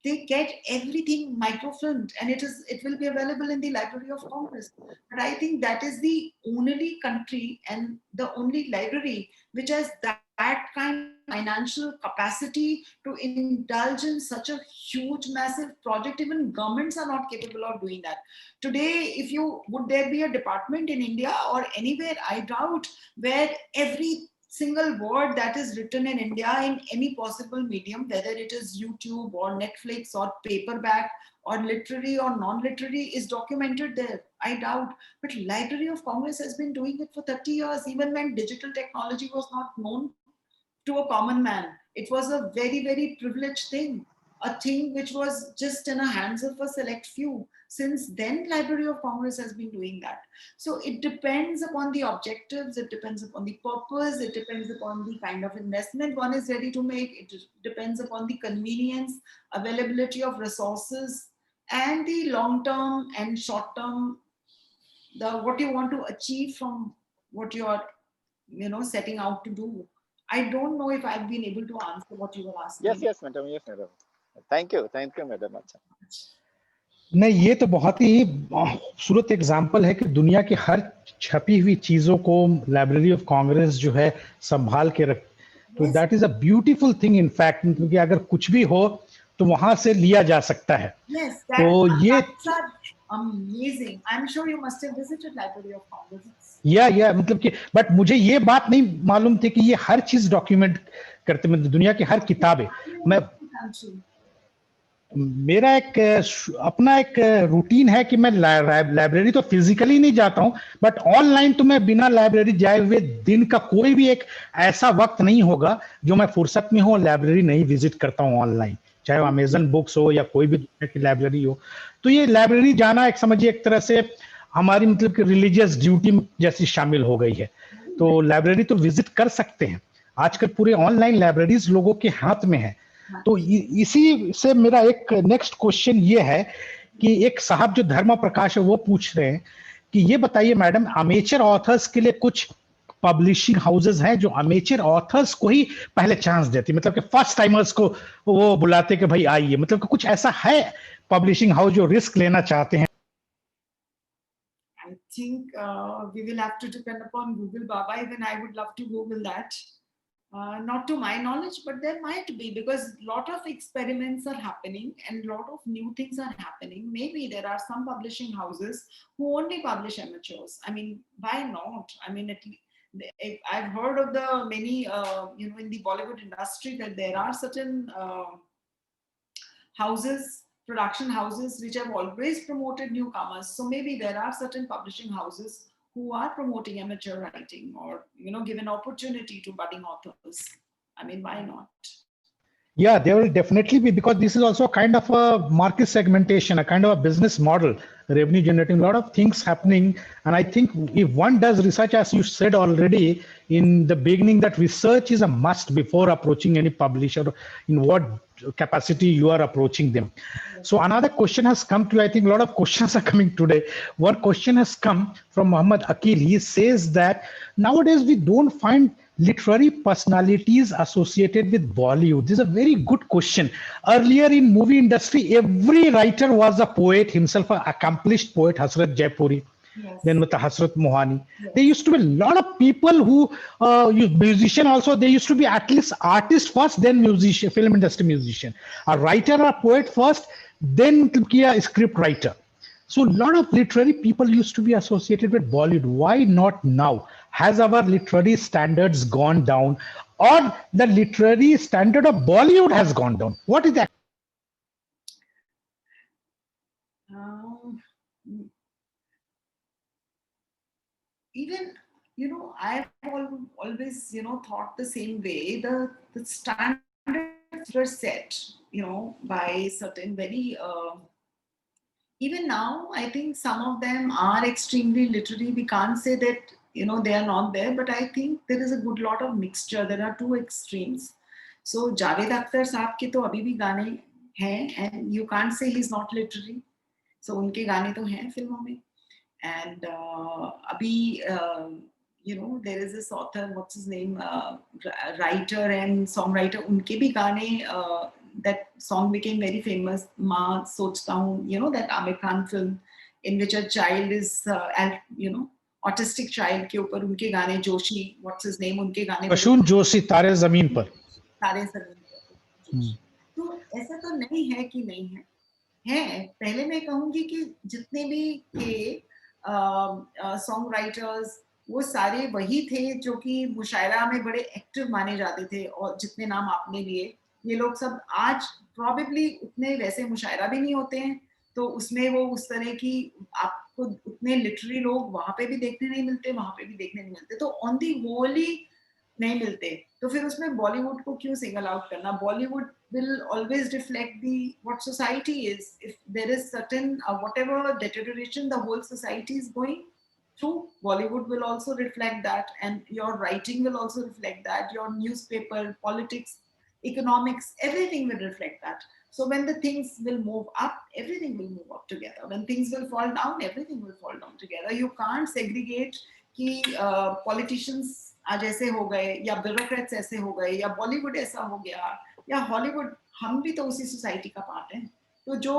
they get everything microfilmed and it will be available in the Library of Congress. But I think that is the only country and the only library which has that kind of financial capacity to indulge in such a huge, massive project. Even governments are not capable of doing that. Today, would there be a department in India or anywhere, I doubt, where every single word that is written in India in any possible medium, whether it is YouTube or Netflix or paperback or literary or non-literary, is documented there. I doubt. But Library of Congress has been doing it for 30 years, even when digital technology was not known to a common man. It was a very, very privileged thing, a thing which was just in the hands of a select few. Since then, Library of Congress has been doing that. So it depends upon the objectives, it depends upon the purpose, it depends upon the kind of investment one is ready to make, it depends upon the convenience, availability of resources, and the long-term and short-term, what you want to achieve from what you are, setting out to do. I don't know if I've been able to answer what you were asking. Yes, madam. Yes, madam. Thank you, madam. नहीं, ये तो बहुत ही खूबसूरत example है कि दुनिया की हर छपी हुई चीजों को लाइब्रेरी ऑफ कांग्रेस जो है संभाल के रख, तो that is a beautiful thing in fact, क्योंकि अगर कुछ भी हो तो वहां से लिया जा सकता है. तो ये amazing. I'm sure you must have visited Library of Congress. या मतलब कि बट मुझे ये बात नहीं मालूम थी कि ये हर चीज डॉक्यूमेंट करते, मतलब दुनिया की हर किताबें. मैं मेरा अपना एक रूटीन है कि मैं लाइब्रेरी तो फिजिकली नहीं जाता हूं, बट ऑनलाइन तो मैं बिना लाइब्रेरी जाए हुए दिन का कोई भी एक ऐसा वक्त नहीं होगा जो मैं फुर्सत में हो लाइब्रेरी नहीं विजिट करता हूं ऑनलाइन, चाहे वो अमेजन बुक्स हो या कोई भी दुनिया की लाइब्रेरी हो. तो ये लाइब्रेरी जाना एक समझिए एक तरह से हमारी मतलब कि रिलीजियस ड्यूटी जैसी शामिल हो गई है. तो लाइब्रेरी तो विजिट कर सकते हैं, आजकल पूरे ऑनलाइन लाइब्रेरीज लोगों के हाथ में है. तो इसी से मेरा एक नेक्स्ट क्वेश्चन ये है कि एक साहब जो धर्म प्रकाश है वो पूछ रहे हैं कि ये बताइए मैडम, अमेचर ऑथर्स के लिए कुछ पब्लिशिंग हाउसेस हैं जो अमेचर ऑथर्स को ही पहले चांस देती, मतलब कि फर्स्ट टाइमर्स को वो बुलाते कि भाई आइए, मतलब कि कुछ ऐसा है पब्लिशिंग हाउस जो रिस्क लेना चाहते हैं? I think we will have to depend upon Google Baba. Even I would love to Google that. Not to my knowledge, but there might be, because a lot of experiments are happening and a lot of new things are happening. Maybe there are some publishing houses who only publish amateurs. I mean, why not? I mean, I've heard of the many, in the Bollywood industry that there are certain houses, production houses, which have always promoted newcomers. So maybe there are certain publishing houses who are promoting amateur writing or, give an opportunity to budding authors. I mean, why not? Yeah, there will definitely be, because this is also a kind of a market segmentation, a kind of a business model, revenue generating, a lot of things happening. And I think if one does research, as you said already in the beginning, that research is a must before approaching any publisher, in what capacity you are approaching them. So another question has come to, I think a lot of questions are coming today. One question has come from Muhammad Akil. He says that nowadays we don't find literary personalities associated with Bollywood. This is a very good question. Earlier in movie industry, every writer was a poet himself, an accomplished poet, Hasrat Jaipuri. Yes. Then with Hasrat Mohani. Yes. There used to be a lot of people who, musician also, they used to be at least artist first, then musician, film industry musician. A writer or poet first, then मतलब किया script writer. So a lot of literary people used to be associated with Bollywood. Why not now? Has our literary standards gone down, or the literary standard of Bollywood has gone down? What is that? Um, Even, you know, I've always, you know, thought the same way. The standards were set, you know, by certain very even now, I think some of them are extremely literary. We can't say that, you know, they are not there, but I think there is a good lot of mixture. There are two extremes. So Javed Akhtar साहब के तो अभी भी गाने हैं, and you can't say he's not literary. So उनके गाने तो हैं फिल्मों में. And abhi, you know, there is this author, what's his name, writer and songwriter, unke bhi gaane, that song became very famous, maa sochta hoon, you know, that Amir Khan film in which a child is you know, autistic child ke upar unke gaane, Joshi, what's his name, unke gaane Prasoon Joshi तारे जमीन पर. सारे जमीन पर. तो ऐसा तो नहीं है कि नहीं है. है, पहले मैं कहूंगी कि जितने भी थे सॉन्ग राइटर्स, वो सारे वही थे जो कि मुशायरा में बड़े एक्टिव माने जाते थे, और जितने नाम आपने लिए, ये लोग सब आज प्रॉबेबली उतने वैसे मुशायरा भी नहीं होते हैं, तो उसमें वो उस तरह की आपको उतने लिटरेरी लोग वहां पे भी देखने नहीं मिलते, वहां पे भी देखने नहीं मिलते, तो ऑन दी होल ही नहीं मिलते. तो फिर उसमें बॉलीवुड को क्यों सिंगल आउट करना? Bollywood will always reflect the what society is. If there is certain whatever deterioration the whole society is going through, Bollywood will also reflect that, and your writing will also reflect that, your newspaper, politics, economics, everything will reflect that. So when the things will move up, everything will move up together. When things will fall down, everything will fall down together. You can't segregate कि politicians आज ऐसे हो गए, या bureaucrats ऐसे हो गए, या बॉलीवुड ऐसा हो गया, या हॉलीवुड. हम भी तो उसी सोसाइटी का पार्ट हैं. तो जो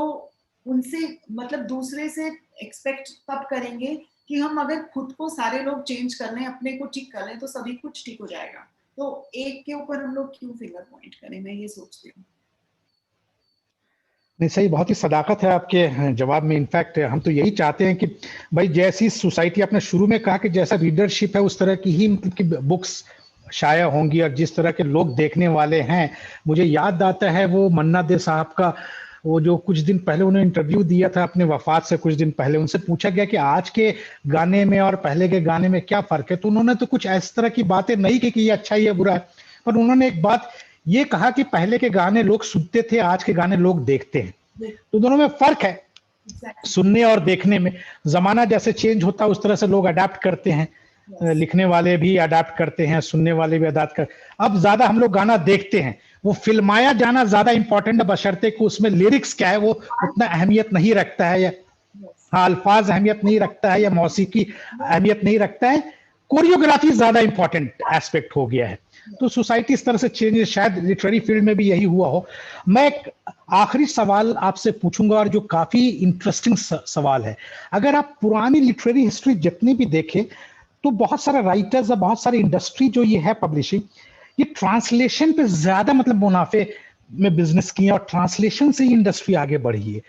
उनसे मतलब दूसरे से एक्सपेक्ट तब करेंगे कि हम अगर खुद को सारे लोग चेंज कर लें, अपने को ठीक कर लें, तो सभी कुछ ठीक हो जाएगा. तो एक के ऊपर हम लोग क्यों फिंगर पॉइंट करें, मैं ये सोचती हूँ. नहीं सही, बहुत ही सदाकत है आपके जवाब में. इनफैक्ट हम तो यही चाहते हैं कि भाई जैसी सोसाइटी आपने शुरू में कहा कि जैसा रीडरशिप है उस तरह की ही मतलब की बुक्स शाया होंगी, और जिस तरह के लोग देखने वाले हैं. मुझे याद आता है वो मन्ना दे साहब का वो जो कुछ दिन पहले उन्होंने इंटरव्यू दिया था अपने वफात से कुछ दिन पहले. उनसे पूछा गया कि आज के गाने में और पहले के गाने में क्या फर्क है, तो उन्होंने तो कुछ इस तरह की बातें नहीं की कि ये अच्छा ये बुरा है, पर उन्होंने एक बात ये कहा कि पहले के गाने लोग सुनते थे, आज के गाने लोग देखते हैं. तो दोनों में फर्क है, सुनने और देखने में. जमाना जैसे चेंज होता है उस तरह से लोग अडेप्ट करते हैं. लिखने वाले भी अडेप्ट करते हैं, सुनने वाले भी अडेप्ट कर. अब ज्यादा हम लोग गाना देखते हैं, वो फिल्माया जाना ज्यादा इंपॉर्टेंट है, बशर्ते कि उसमें लिरिक्स क्या है वो उतना अहमियत नहीं रखता है, या हाँ अल्फाज अहमियत नहीं रखता है, या मौसीकी अहमियत नहीं रखता है. कोरियोग्राफी ज्यादा इंपॉर्टेंट एस्पेक्ट हो गया है. तो सोसाइटी इस तरह से चेंज, शायद लिटरेरी फील्ड में भी यही हुआ हो. मैं एक आखिरी सवाल आपसे पूछूंगा, और जो काफी इंटरेस्टिंग सवाल है. अगर आप पुरानी लिटरेरी हिस्ट्री जितनी भी देखें, तो बहुत सारे राइटर्स और बहुत सारी इंडस्ट्री जो ये है पब्लिशिंग, ये ट्रांसलेशन पे ज्यादा मतलब मुनाफे में बिजनेस किए, और ट्रांसलेशन से ही इंडस्ट्री आगे बढ़ी है.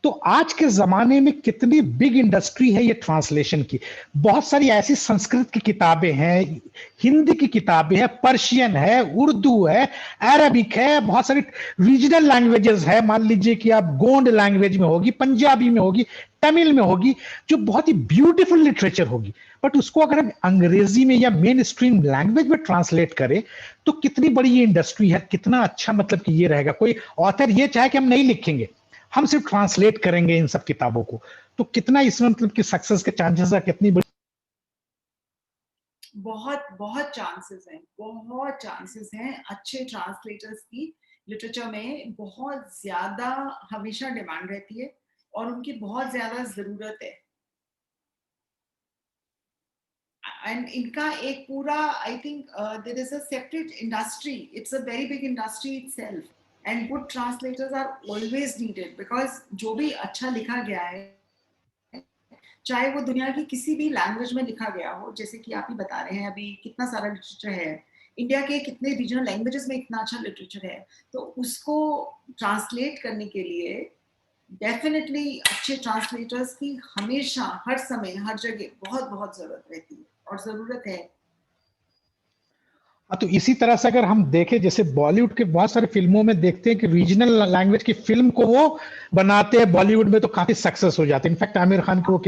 तो आज के जमाने में कितनी बिग इंडस्ट्री है ये ट्रांसलेशन की. बहुत सारी ऐसी संस्कृत की किताबें हैं, हिंदी की किताबें हैं, पर्शियन है, उर्दू है, अरबिक है, बहुत सारी रीजनल लैंग्वेजेस है. मान लीजिए कि आप गोंड लैंग्वेज में होगी, पंजाबी में होगी, तमिल में होगी, जो बहुत ही ब्यूटीफुल लिटरेचर होगी. बट उसको अगर हम अंग्रेजी में या मेन स्ट्रीम लैंग्वेज में ट्रांसलेट करें, तो कितनी बड़ी ये इंडस्ट्री है, कितना अच्छा मतलब कि ये रहेगा. कोई ऑथर ये चाहे कि हम नहीं लिखेंगे, हम सिर्फ ट्रांसलेट करेंगे इन सब किताबों को, तो कितना इसमें मतलब कि सक्सेस के चांसेस है, कितनी बड़ी. बहुत बहुत चांसेस हैं, बहुत चांसेस हैं. अच्छे ट्रांसलेटर्स की लिटरेचर में बहुत ज्यादा हमेशा डिमांड रहती है, और उनकी बहुत ज्यादा जरूरत है. एंड इनका एक पूरा, I think there is a separate industry. It's a very big industry itself, and good translators are always needed, because जो भी अच्छा लिखा गया है, चाहे वो दुनिया की किसी भी लैंग्वेज में लिखा गया हो, जैसे कि आप ही बता रहे हैं अभी कितना सारा लिटरेचर है, इंडिया के कितने रीजनल लैंग्वेजेस में इतना अच्छा लिटरेचर है, तो उसको ट्रांसलेट करने के लिए डेफिनेटली अच्छे ट्रांसलेटर्स की हमेशा, हर समय, हर जगह बहुत बहुत जरूरत रहती है और जरूरत है। हाँ, तो इसी तरह से अगर हम देखें, जैसे बॉलीवुड के बहुत सारे फिल्मों में देखते हैं कि रीजनल लैंग्वेज की फिल्म को वो बनाते हैं, बॉलीवुड में तो काफी सक्सेस हो जाते हैं। इनफैक्ट आमिर खान की वो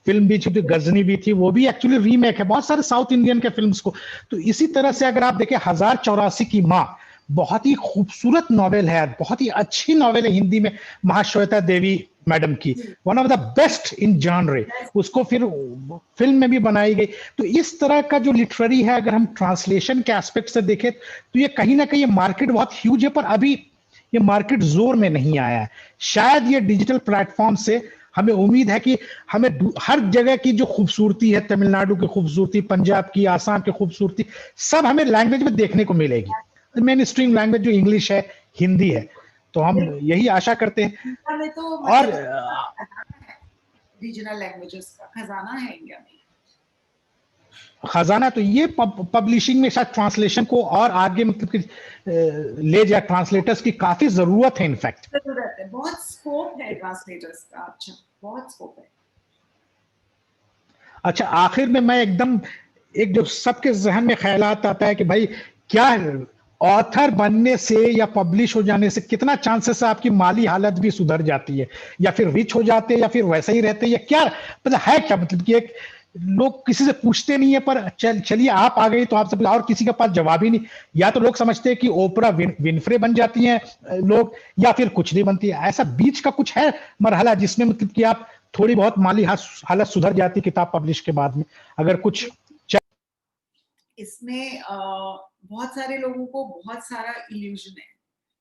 फिल्म भी थी, गजनी भी थी, वो भी एक्चुअली रीमेक है बहुत सारे साउथ इंडियन के फिल्म्स को। तो इसी तरह से अगर आप देखें 1084 की माँ, बहुत ही खूबसूरत नॉवेल है, बहुत ही अच्छी नॉवेल है हिंदी में, महाश्वेता देवी मैडम की, one of the best in genre. उसको फिर फिल्म में भी बनाई गई। तो इस तरह का जो लिटरेरी है, अगर हम ट्रांसलेशन के एस्पेक्ट से देखें तो ये कहीं ना कहीं मार्केट बहुत ह्यूज है, पर अभी ये मार्केट जोर में नहीं आया है। शायद ये डिजिटल प्लेटफॉर्म से हमें उम्मीद है कि हमें हर जगह की जो खूबसूरती है, तमिलनाडु की खूबसूरती, पंजाब की, आसाम की खूबसूरती, सब हमें लैंग्वेज में देखने को मिलेगी। मेन स्ट्रीम लैंग्वेज जो इंग्लिश है, हिंदी है, तो हम यही आशा करते हैं। इंडिया में तो और रीजनल लैंग्वेजेस का खजाना है इंडिया में। खजाना तो ये पब्लिशिंग में शायद ट्रांसलेशन को और आगे मतलब कि ले जाए, ट्रांसलेटर्स की काफी जरूरत है इनफैक्ट। जरूरत है, बहुत स्कोप है ट्रांसलेटर्स का। अच्छा, बहुत स्कोप है। अच्छा, आखिर में मैं एकदम एक जो सबके जहन में ख्यालात आता है कि भाई क्या ऑथर बनने से या पब्लिश हो जाने से कितना चांसेस है आपकी माली हालत भी सुधर जाती है, या फिर रिच हो जाते हैं, या फिर वैसा ही रहते हैं, या क्या मतलब है, क्या मतलब कि एक लोग किसी से पूछते नहीं है, पर चलिए आप आ गई तो आप सब, और किसी के पास जवाब ही नहीं। या तो लोग समझते हैं कि ओपरा विनफ्रे बन जाती हैं लोग, या फिर कुछ नहीं बनती है। ऐसा बीच का कुछ है मरहला जिसमें मतलब कि आप थोड़ी बहुत माली हालत सुधर जाती किताब पब्लिश के बाद में, अगर कुछ इसमें बहुत सारे लोगों को बहुत सारा इल्यूजन है।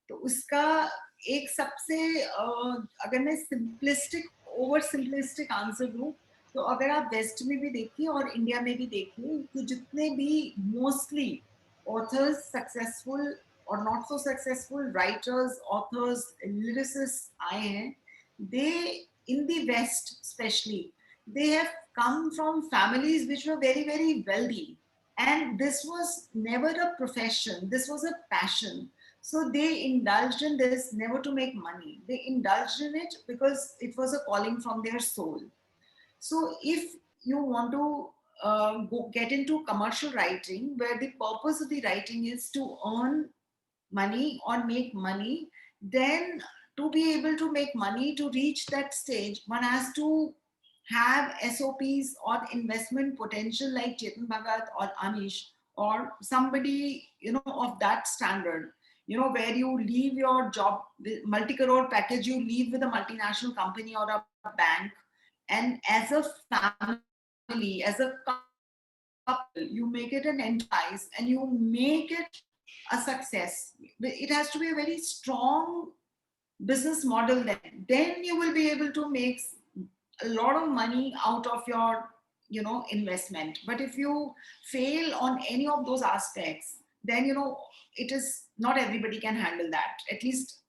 तो उसका एक सबसे अगर मैं सिंपलिस्टिक, ओवर सिंपलिस्टिक आंसर दूं, तो अगर आप वेस्ट में भी देखिए और इंडिया में भी देखिए, तो जितने भी मोस्टली ऑथर्स, सक्सेसफुल और not so successful writers, authors, lyricist आए हैं, they in the west specially, they have come from families which were very very wealthy, and this was never a profession, this was a passion. So they indulged in this never to make money, they indulged in it because it was a calling from their soul. So if you want to get into commercial writing, where the purpose of the writing is to earn money or make money, then to be able to make money, to reach that stage, one has to have SOPs or investment potential like Chetan Bhagat or Anish or somebody, of that standard, where you leave your job with multi-crore package, you leave with a multinational company or a bank, and as a family, as a couple, you make it an enterprise and you make it a success. It has to be a very strong business model. Then you will be able to make a lot of money out of your investment. But if you fail on any of those aspects, then it is not everybody can handle that. At least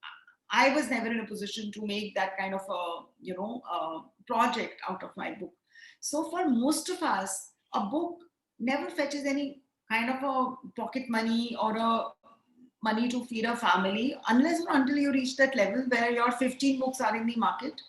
I was never in a position to make that kind of a project out of my book. So for most of us, a book never fetches any kind of a pocket money or a money to feed a family, unless or until you reach that level where your 15 books are in the market.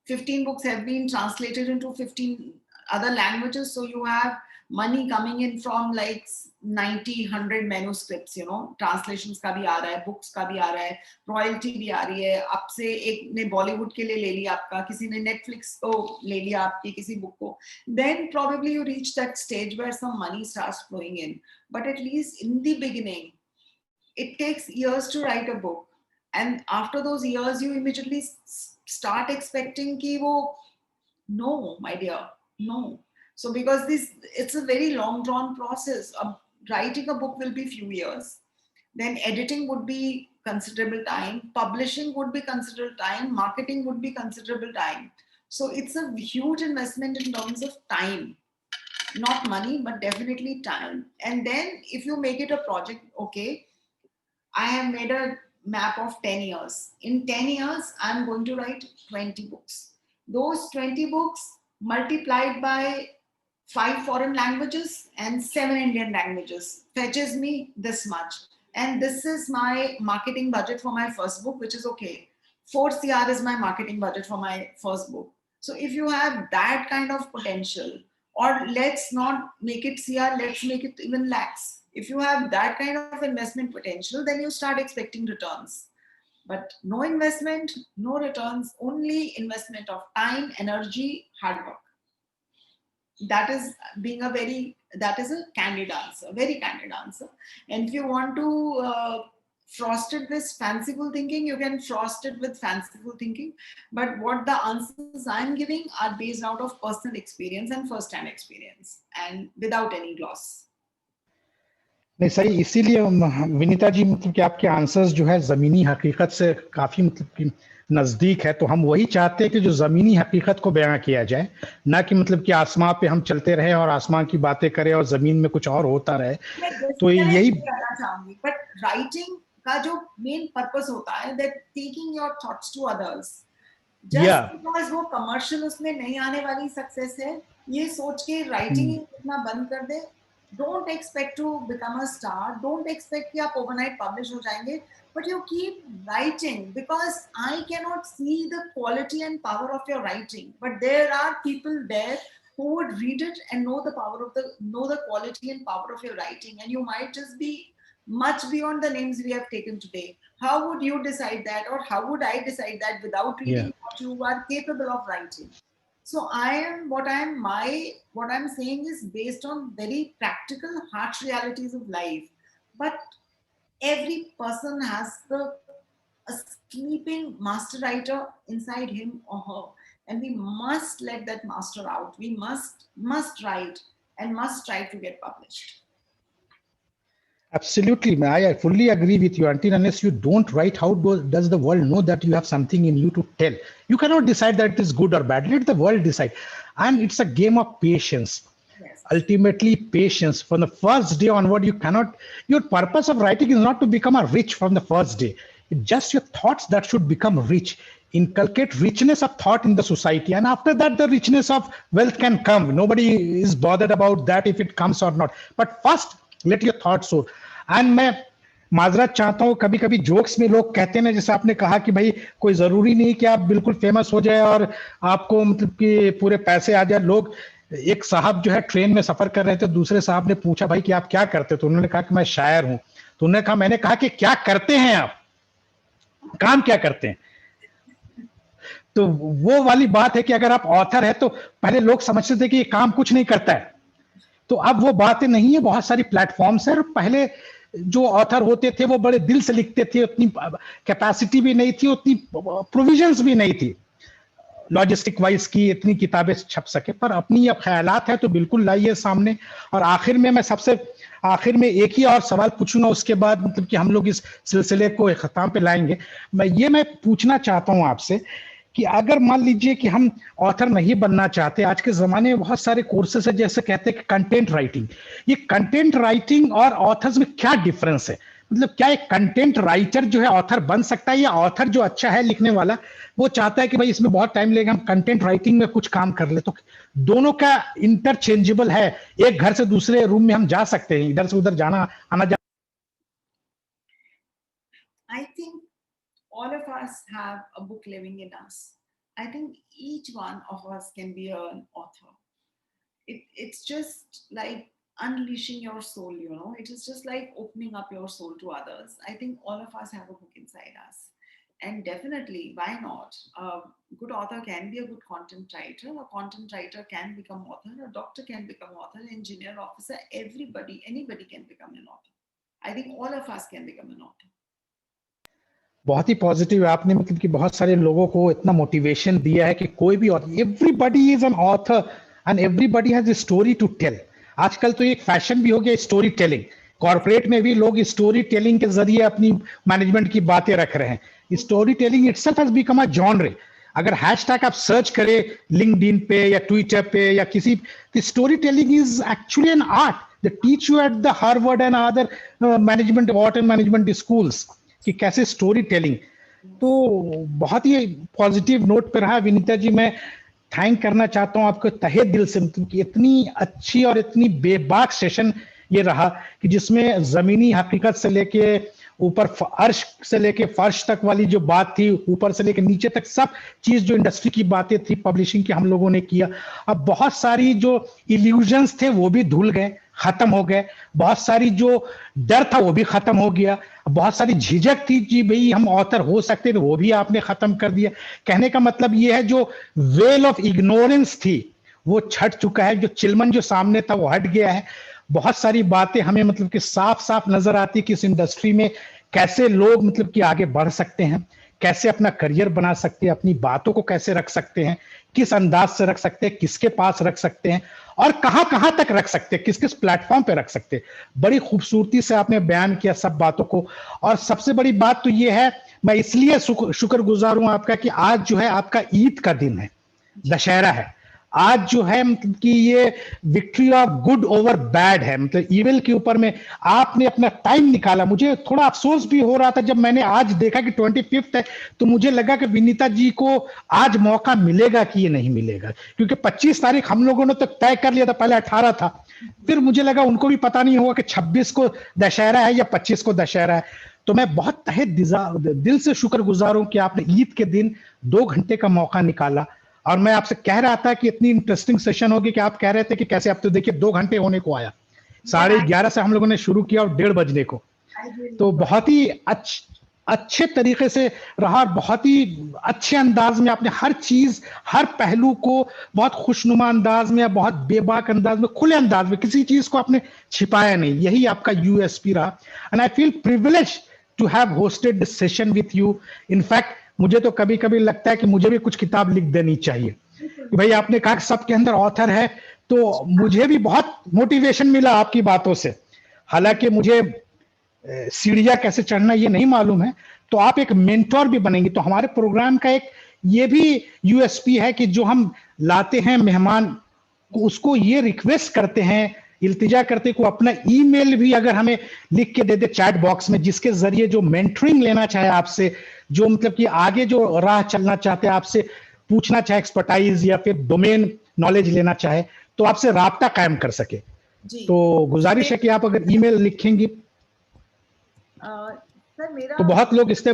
15 books have been translated into 15 other languages, so you have money coming in from like 90, 100 manuscripts, translations का भी आ रहा है, books का भी आ रहा है, royalty भी आ रही है। आपसे एक ने बॉलीवुड के लिए ले लिया आपका, किसी ने नेटफ्लिक्स को ले लिया आपकी किसी बुक को, then probably you reach that stage where some money starts flowing in. But at least in the beginning, it takes years to write a book, and after those years you immediately start expecting ki wo, no my dear, no. So because it's a very long drawn process. Writing a book will be few years, then editing would be considerable time, publishing would be considerable time, marketing would be considerable time. So it's a huge investment in terms of time, not money, but definitely time. And then if you make it a project, okay, I have made a map of 10 years. In 10 years, I'm going to write 20 books. Those 20 books multiplied by 5 foreign languages and 7 Indian languages fetches me this much. And this is my marketing budget for my first book, which is okay. 4 CR is my marketing budget for my first book. So if you have that kind of potential, or let's not make it CR, let's make it even lakhs. If you have that kind of investment potential, then you start expecting returns. But no investment, no returns, only investment of time, energy, hard work. That is that is a candid answer, very candid answer. And if you want to frost it with fanciful thinking, you can frost it with fanciful thinking. But what the answers I'm giving are based out of personal experience and first-hand experience, and without any gloss. नहीं सही, इसीलिए विनीता जी मतलब कि आपके answers जो है जमीनी हकीकत से काफी मतलब कि नजदीक है, तो हम वही चाहते हैं कि जो जमीनी हकीकत को बयां किया जाए, ना कि मतलब कि आसमां पे हम चलते रहे और आसमां की बातें करें और जमीन में कुछ और होता रहे। तो यही कहना चाहूंगी, बट राइटिंग का जो मेन पर्पस होता है, that taking your thoughts to others, just because वो कमर्शियल उसमें नहीं आने वाली सक्सेस है, ये सोच के राइटिंग इतना बंद कर दे। Don't expect to become a star. Don't expect कि आप overnight publish हो जाएंगे. But you keep writing, because I cannot see the quality and power of your writing. But there are people there who would read it and know the quality and power of your writing. And you might just be much beyond the names we have taken today. How would you decide that, or how would I decide that without reading what you are capable of writing? So what I'm saying is based on very practical, harsh realities of life. But every person has a sleeping master writer inside him or her, and we must let that master out. We must write and must try to get published. Absolutely, I fully agree with you. Until unless you don't write, how does the world know that you have something in you to tell? You cannot decide that it is good or bad. Let the world decide. And it's a game of patience. Yes. Ultimately, patience. From the first day onward, your purpose of writing is not to become a rich from the first day. It's just your thoughts that should become rich. Inculcate richness of thought in the society. And after that, the richness of wealth can come. Nobody is bothered about that if it comes or not. But first, let your thoughts soar. And मैं माजरत चाहता हूँ, कभी कभी jokes में लोग कहते हैं ना, जैसे आपने कहा कि भाई कोई जरूरी नहीं कि आप बिल्कुल फेमस हो जाए और आपको मतलब कि पूरे पैसे आ जाए। लोग, एक साहब जो है ट्रेन में सफर कर रहे थे, दूसरे साहब ने पूछा भाई कि आप क्या करते हो, तो उन्होंने कहा कि मैं शायर हूं। तो उन्होंने कहा, मैंने कहा कि क्या करते हैं आप, काम क्या करते हैं? तो वो वाली बात है कि अगर आप ऑथर है तो पहले लोग समझते थे कि ये काम कुछ नहीं करता है, तो अब वो बातें नहीं है। बहुत सारी प्लेटफॉर्म्स है। पहले जो ऑथर होते थे वो बड़े दिल से लिखते थे, उतनी कैपेसिटी भी नहीं थी, उतनी प्रोविजंस भी नहीं थी लॉजिस्टिक वाइज की इतनी किताबें छप सके। पर अपनी अब ख्यालात है तो बिल्कुल लाइए सामने। और आखिर में मैं सबसे आखिर में एक ही और सवाल पूछूंगा, उसके बाद मतलब कि हम लोग इस सिलसिले को खत्म पे लाएंगे। मैं पूछना चाहता हूं आपसे कि अगर मान लीजिए कि हम ऑथर नहीं बनना चाहते, आज के जमाने में बहुत सारे कोर्सेस है, जैसे कहते हैं कि कंटेंट राइटिंग। ये कंटेंट राइटिंग और ऑथर्स में क्या डिफरेंस है? मतलब क्या एक कंटेंट राइटर जो है ऑथर बन सकता है, या ऑथर जो अच्छा है लिखने वाला वो चाहता है कि भाई इसमें बहुत टाइम लगेगा, हम कंटेंट राइटिंग में कुछ काम कर ले? तो दोनों का इंटरचेंजेबल है, एक घर से दूसरे रूम में हम जा सकते हैं, इधर से उधर जाना आना जा। I think all of us have a book living in us. I think each one of us can be an author. It's just like unleashing your soul, it is just like opening up your soul to others. I think all of us have a book inside us, and definitely, why not? A good author can be a good content writer. A content writer can become author. A doctor can become author. Engineer, officer, anybody can become an author. I think all of us can become an author. बहुत ही positive आपने मतलब कि बहुत सारे लोगों को इतना motivation दिया है कि कोई भी author, everybody is an author and everybody has a story to tell. आजकल तो एक फैशन भी हो गया स्टोरी टेलिंग। कॉर्पोरेट में भी लोग स्टोरी टेलिंग के जरिए अपनी मैनेजमेंट की बातें रख रहे हैं। Story telling itself has become a genre. अगर हैशटैग आप सर्च करें लिंक्डइन पे या ट्विटर पे या किसी, story telling is actually an art that teach you at the Harvard and other management water management schools कि कैसे स्टोरी टेलिंग। तो बहुत ही पॉजिटिव नोट पर रहा विनीता जी। मैं थैंक करना चाहता हूं आपको तहे दिल से कि इतनी अच्छी और इतनी बेबाक सेशन ये रहा कि जिसमें जमीनी हकीकत से लेके ऊपर अर्श से लेके फर्श तक वाली जो बात थी, ऊपर से लेके नीचे तक सब चीज जो इंडस्ट्री की बातें थी पब्लिशिंग की, हम लोगों ने किया। अब बहुत सारी जो इल्यूजन्स थे वो भी धुल गए, खत्म हो गए। बहुत सारी जो डर था वो भी खत्म हो गया। बहुत सारी झिझक थी कि भाई हम ऑथर हो सकते थे, वो भी आपने खत्म कर दिया। कहने का मतलब ये है, जो वेल ऑफ इग्नोरेंस थी वो छट चुका है, जो चिलमन जो सामने था वो हट गया है। बहुत सारी बातें हमें मतलब कि साफ साफ नजर आती कि इस इंडस्ट्री में कैसे लोग मतलब कि आगे बढ़ सकते हैं, कैसे अपना करियर बना सकते हैं, अपनी बातों को कैसे रख सकते हैं, किस अंदाज से रख सकते हैं, किसके पास रख सकते हैं और कहां कहां तक रख सकते हैं, किस किस प्लेटफॉर्म पे रख सकते हैं। बड़ी खूबसूरती से आपने बयान किया सब बातों को। और सबसे बड़ी बात तो ये है, मैं इसलिए शुक्रगुजार हूं आपका कि आज जो है आपका ईद का दिन है, दशहरा है। आज जो है मतलब कि ये victory of good over bad है, मतलब इविल के ऊपर में आपने अपना टाइम निकाला। मुझे थोड़ा अफसोस भी हो रहा था जब मैंने आज देखा कि 25 है, तो मुझे लगा कि विनीता जी को आज मौका मिलेगा कि ये नहीं मिलेगा, क्योंकि 25 तारीख हम लोगों ने तो तय कर लिया था, पहले 18 था। फिर मुझे लगा उनको भी पता नहीं होगा कि 26 को दशहरा है या 25 को दशहरा है। तो मैं बहुत तहे दिल से शुक्रगुजार हूं कि आपने ईद के दिन 2 घंटे का मौका निकाला। और मैं आपसे कह रहा था कि इतनी इंटरेस्टिंग सेशन होगी कि आप कह रहे थे कि कैसे, अब तो देखिए 2 घंटे होने को आया। 11:30 से हम लोगों ने शुरू किया और 1:30 बजने को। तो बहुत ही अच्छे तरीके से रहा और बहुत ही अच्छे अंदाज में आपने हर चीज, हर पहलू को बहुत खुशनुमा अंदाज में, बहुत बेबाक अंदाज में, खुले अंदाज में, किसी चीज को आपने छिपाया नहीं। यही आपका यूएसपी रहा। And I feel privilege to have hosted this session with you. In fact मुझे तो कभी कभी लगता है कि मुझे भी कुछ किताब लिख देनी चाहिए कि भाई आपने कहा कि सबके अंदर ऑथर है, तो मुझे भी बहुत मोटिवेशन मिला आपकी बातों से। हालांकि मुझे सीढ़ियां कैसे चढ़ना ये नहीं मालूम है, तो आप एक मेंटोर भी बनेंगे। तो हमारे प्रोग्राम का एक ये भी यूएसपी है कि जो हम लाते हैं मेहमान को, उसको ये रिक्वेस्ट करते हैं, इल्तिजा करते को अपना ईमेल भी अगर हमें लिख के दे दे चैट बॉक्स में, जिसके जरिए जो मेंटरिंग लेना चाहे आपसे, जो मतलब कि आगे जो राह चलना चाहते हैं, आपसे पूछना चाहे एक्सपर्टाइज या फिर डोमेन नॉलेज लेना चाहे, तो आपसे राब्ता कायम कर सके। तो गुजारिश है कि आप अगर ईमेल लिखेंगी सर मेरा तो बहुत लोग इससे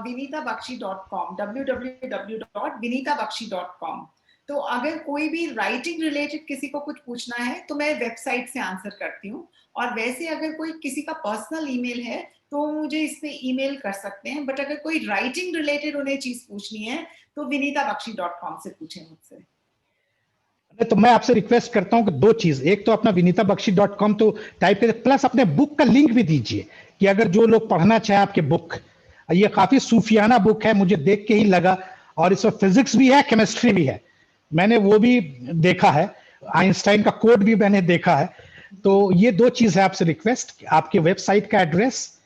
vinitaBakshi.com www.vinitaBakshi.com। तो अगर कोई भी राइटिंग रिलेटेड किसी को कुछ पूछना है तो मैं वेबसाइट से आंसर करती हूँ। और वैसे अगर कोई किसी का पर्सनल ईमेल है तो मुझे इस पे ईमेल कर सकते हैं। बट अगर कोई राइटिंग रिलेटेड उन्हें चीज पूछनी है तो vinitaBakshi.com से पूछें मुझसे। तो मैं आपसे रिक्वेस्ट करता हूं कि 2 चीज, एक तो अपना vinitaBakshi.com तो टाइप करें, प्लस अपने बुक का लिंक भी दीजिए कि अगर जो लोग पढ़ना चाहे आपके बुक, ये काफी सूफियाना बुक है मुझे देख के ही लगा, और इसमें फिजिक्स भी है, केमिस्ट्री भी है, मैंने वो भी देखा है, आइंस्टाइन का कोड भी मैंने देखा है। तो ये 2 चीज है आपसे रिक्वेस्ट, आपके वेबसाइट का address,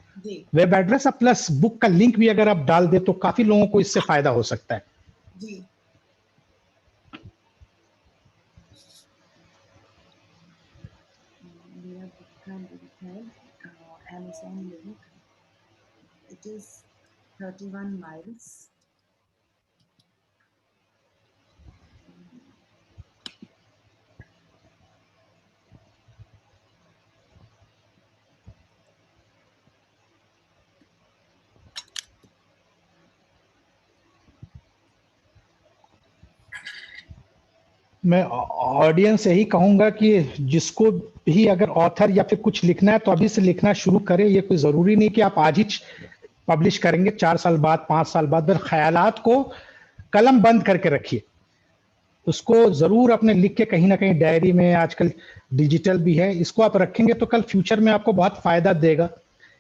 web address plus book का लिंक भी अगर आप डाल दे तो काफी लोगों को इससे फायदा हो सकता है। जी Amazon link. It is 31 miles. मैं ऑडियंस से ही कहूंगा कि जिसको भी अगर ऑथर या फिर कुछ लिखना है तो अभी से लिखना शुरू करें। ये कोई जरूरी नहीं कि आप आज ही पब्लिश करेंगे, 4 साल बाद, 5 साल बाद। ख्यालात को कलम बंद करके रखिए, उसको जरूर अपने लिख के कहीं ना कहीं डायरी में, आजकल डिजिटल भी है, इसको आप रखेंगे तो कल फ्यूचर में आपको बहुत फायदा देगा।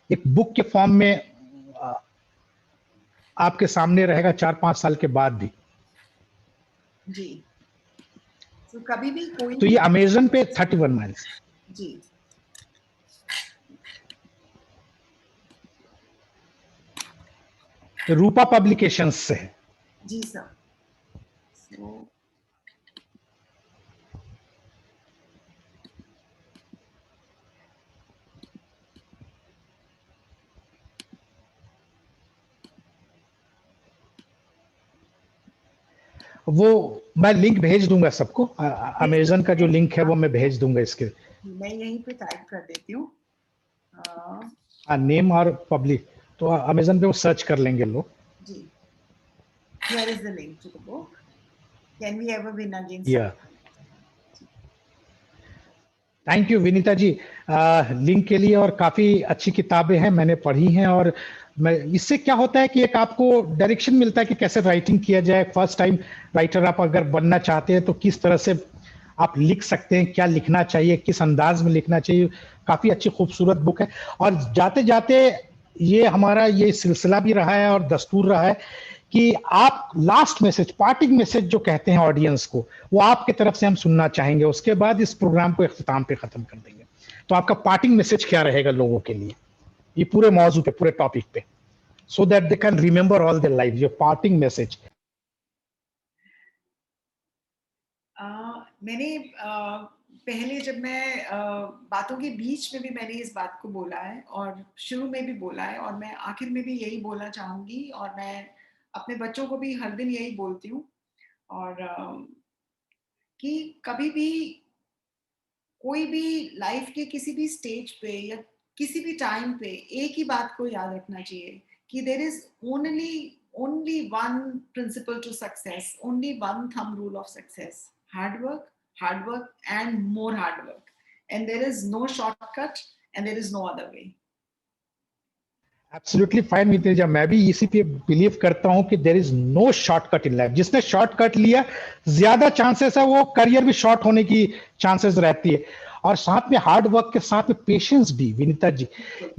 एक बुक के फॉर्म में आपके सामने रहेगा 4-5 साल के बाद भी। जी तो कभी भी कोई तो ये अमेज़न पे 31 माइल्स। जी रूपा पब्लिकेशंस से है। जी सर। वो मैं लिंक भेज दूंगा सबको, अमेज़न का जो लिंक है वो मैं भेज दूंगा इसके। मैं यहीं पे टाइप कर देती हूँ। नेम और पब्लिक, तो अमेजन पे वो सर्च कर लेंगे लोग. जी. Here is the link to the book. Can we ever win against? Yeah. Thank you Vinita ji link के लिए. और काफी अच्छी किताबें हैं, मैंने पढ़ी हैं. और मैं इससे क्या होता है कि एक आपको डायरेक्शन मिलता है कि कैसे राइटिंग किया जाए. फर्स्ट टाइम राइटर आप अगर बनना चाहते हैं तो किस तरह से आप लिख सकते हैं, क्या लिखना चाहिए, किस अंदाज में लिखना चाहिए. काफी अच्छी खूबसूरत बुक है. और जाते जाते ये हमारा ये सिलसिला भी रहा है और दस्तूर रहा है कि आप लास्ट मैसेज, पार्टिंग मैसेज जो कहते हैं ऑडियंस को, वो आपके तरफ से हम सुनना चाहेंगे. उसके बाद इस प्रोग्राम को इख्तिताम पे खत्म कर देंगे. तो आपका पार्टिंग मैसेज क्या रहेगा लोगों के लिए ये पूरे मौजू पे, पूरे टॉपिक पे, so that they can remember all their lives? Your parting message. मैंने पहले जब मैं बातों के बीच में भी मैंने इस बात को बोला है और शुरू में भी बोला है और मैं आखिर में भी यही बोलना चाहूंगी और मैं अपने बच्चों को भी हर दिन यही बोलती हूँ. और कि कभी भी कोई भी लाइफ के किसी भी स्टेज पे या किसी भी टाइम पे एक ही बात को याद रखना चाहिए कि there is only one principle to success, only one thumb rule of success: hard work and more hard work, and there is no shortcut and there is no other way. Absolutely fine Vinita. मैं भी इसी पे believe करता हूं कि there is no shortcut in life. जिसने shortcut लिया ज्यादा चांसेस है वो करियर भी शॉर्ट होने की चांसेस रहती है. और साथ में हार्ड वर्क के साथ में पेशेंस भी. विनीता जी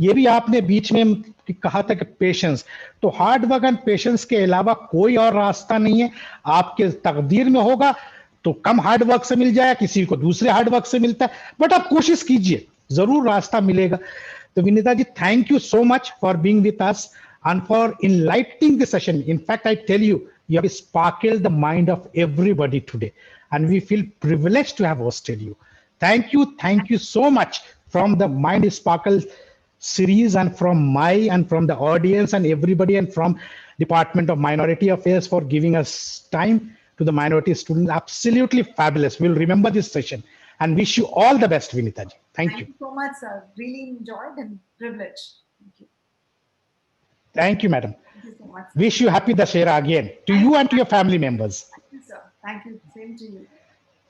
ये भी आपने बीच में कहा था कि पेशेंस, तो हार्ड वर्क एंड पेशेंस के अलावा कोई और रास्ता नहीं है. आपके तकदीर में होगा तो कम हार्ड वर्क से मिल जाए, किसी को दूसरे हार्ड वर्क से मिलता है, बट आप कोशिश कीजिए, जरूर रास्ता मिलेगा. So Vinita ji, thank you so much for being with us and for enlightening the session. In fact, I tell you, you have sparkled the mind of everybody today, and we feel privileged to have hosted you. Thank you so much from the Mind Sparkle series and from and from the audience and everybody and from Department of Minority Affairs for giving us time to the minority students. Absolutely fabulous. We'll remember this session and wish you all the best, Vinita ji. Thank you. Thank you so much, sir. Really enjoyed and privileged. Thank you. Thank you, madam. Thank you so much. Wish you happy Dussehra again to you and to your family members. Thank you, sir. Thank you. Same to you.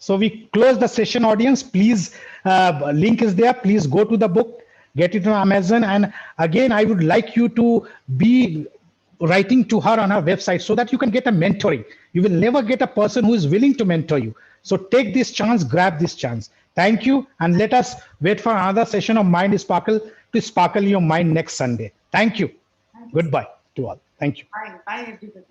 So we close the session, audience. Please, link is there. Please go to the book, get it on Amazon. And again, I would like you to be writing to her on her website so that you can get a mentoring. You will never get a person who is willing to mentor you. So take this chance, grab this chance. Thank you. And let us wait for another session of Mind Sparkle to sparkle your mind next Sunday. Thank you. Thank you. Goodbye to all. Thank you. Bye. Bye, everybody.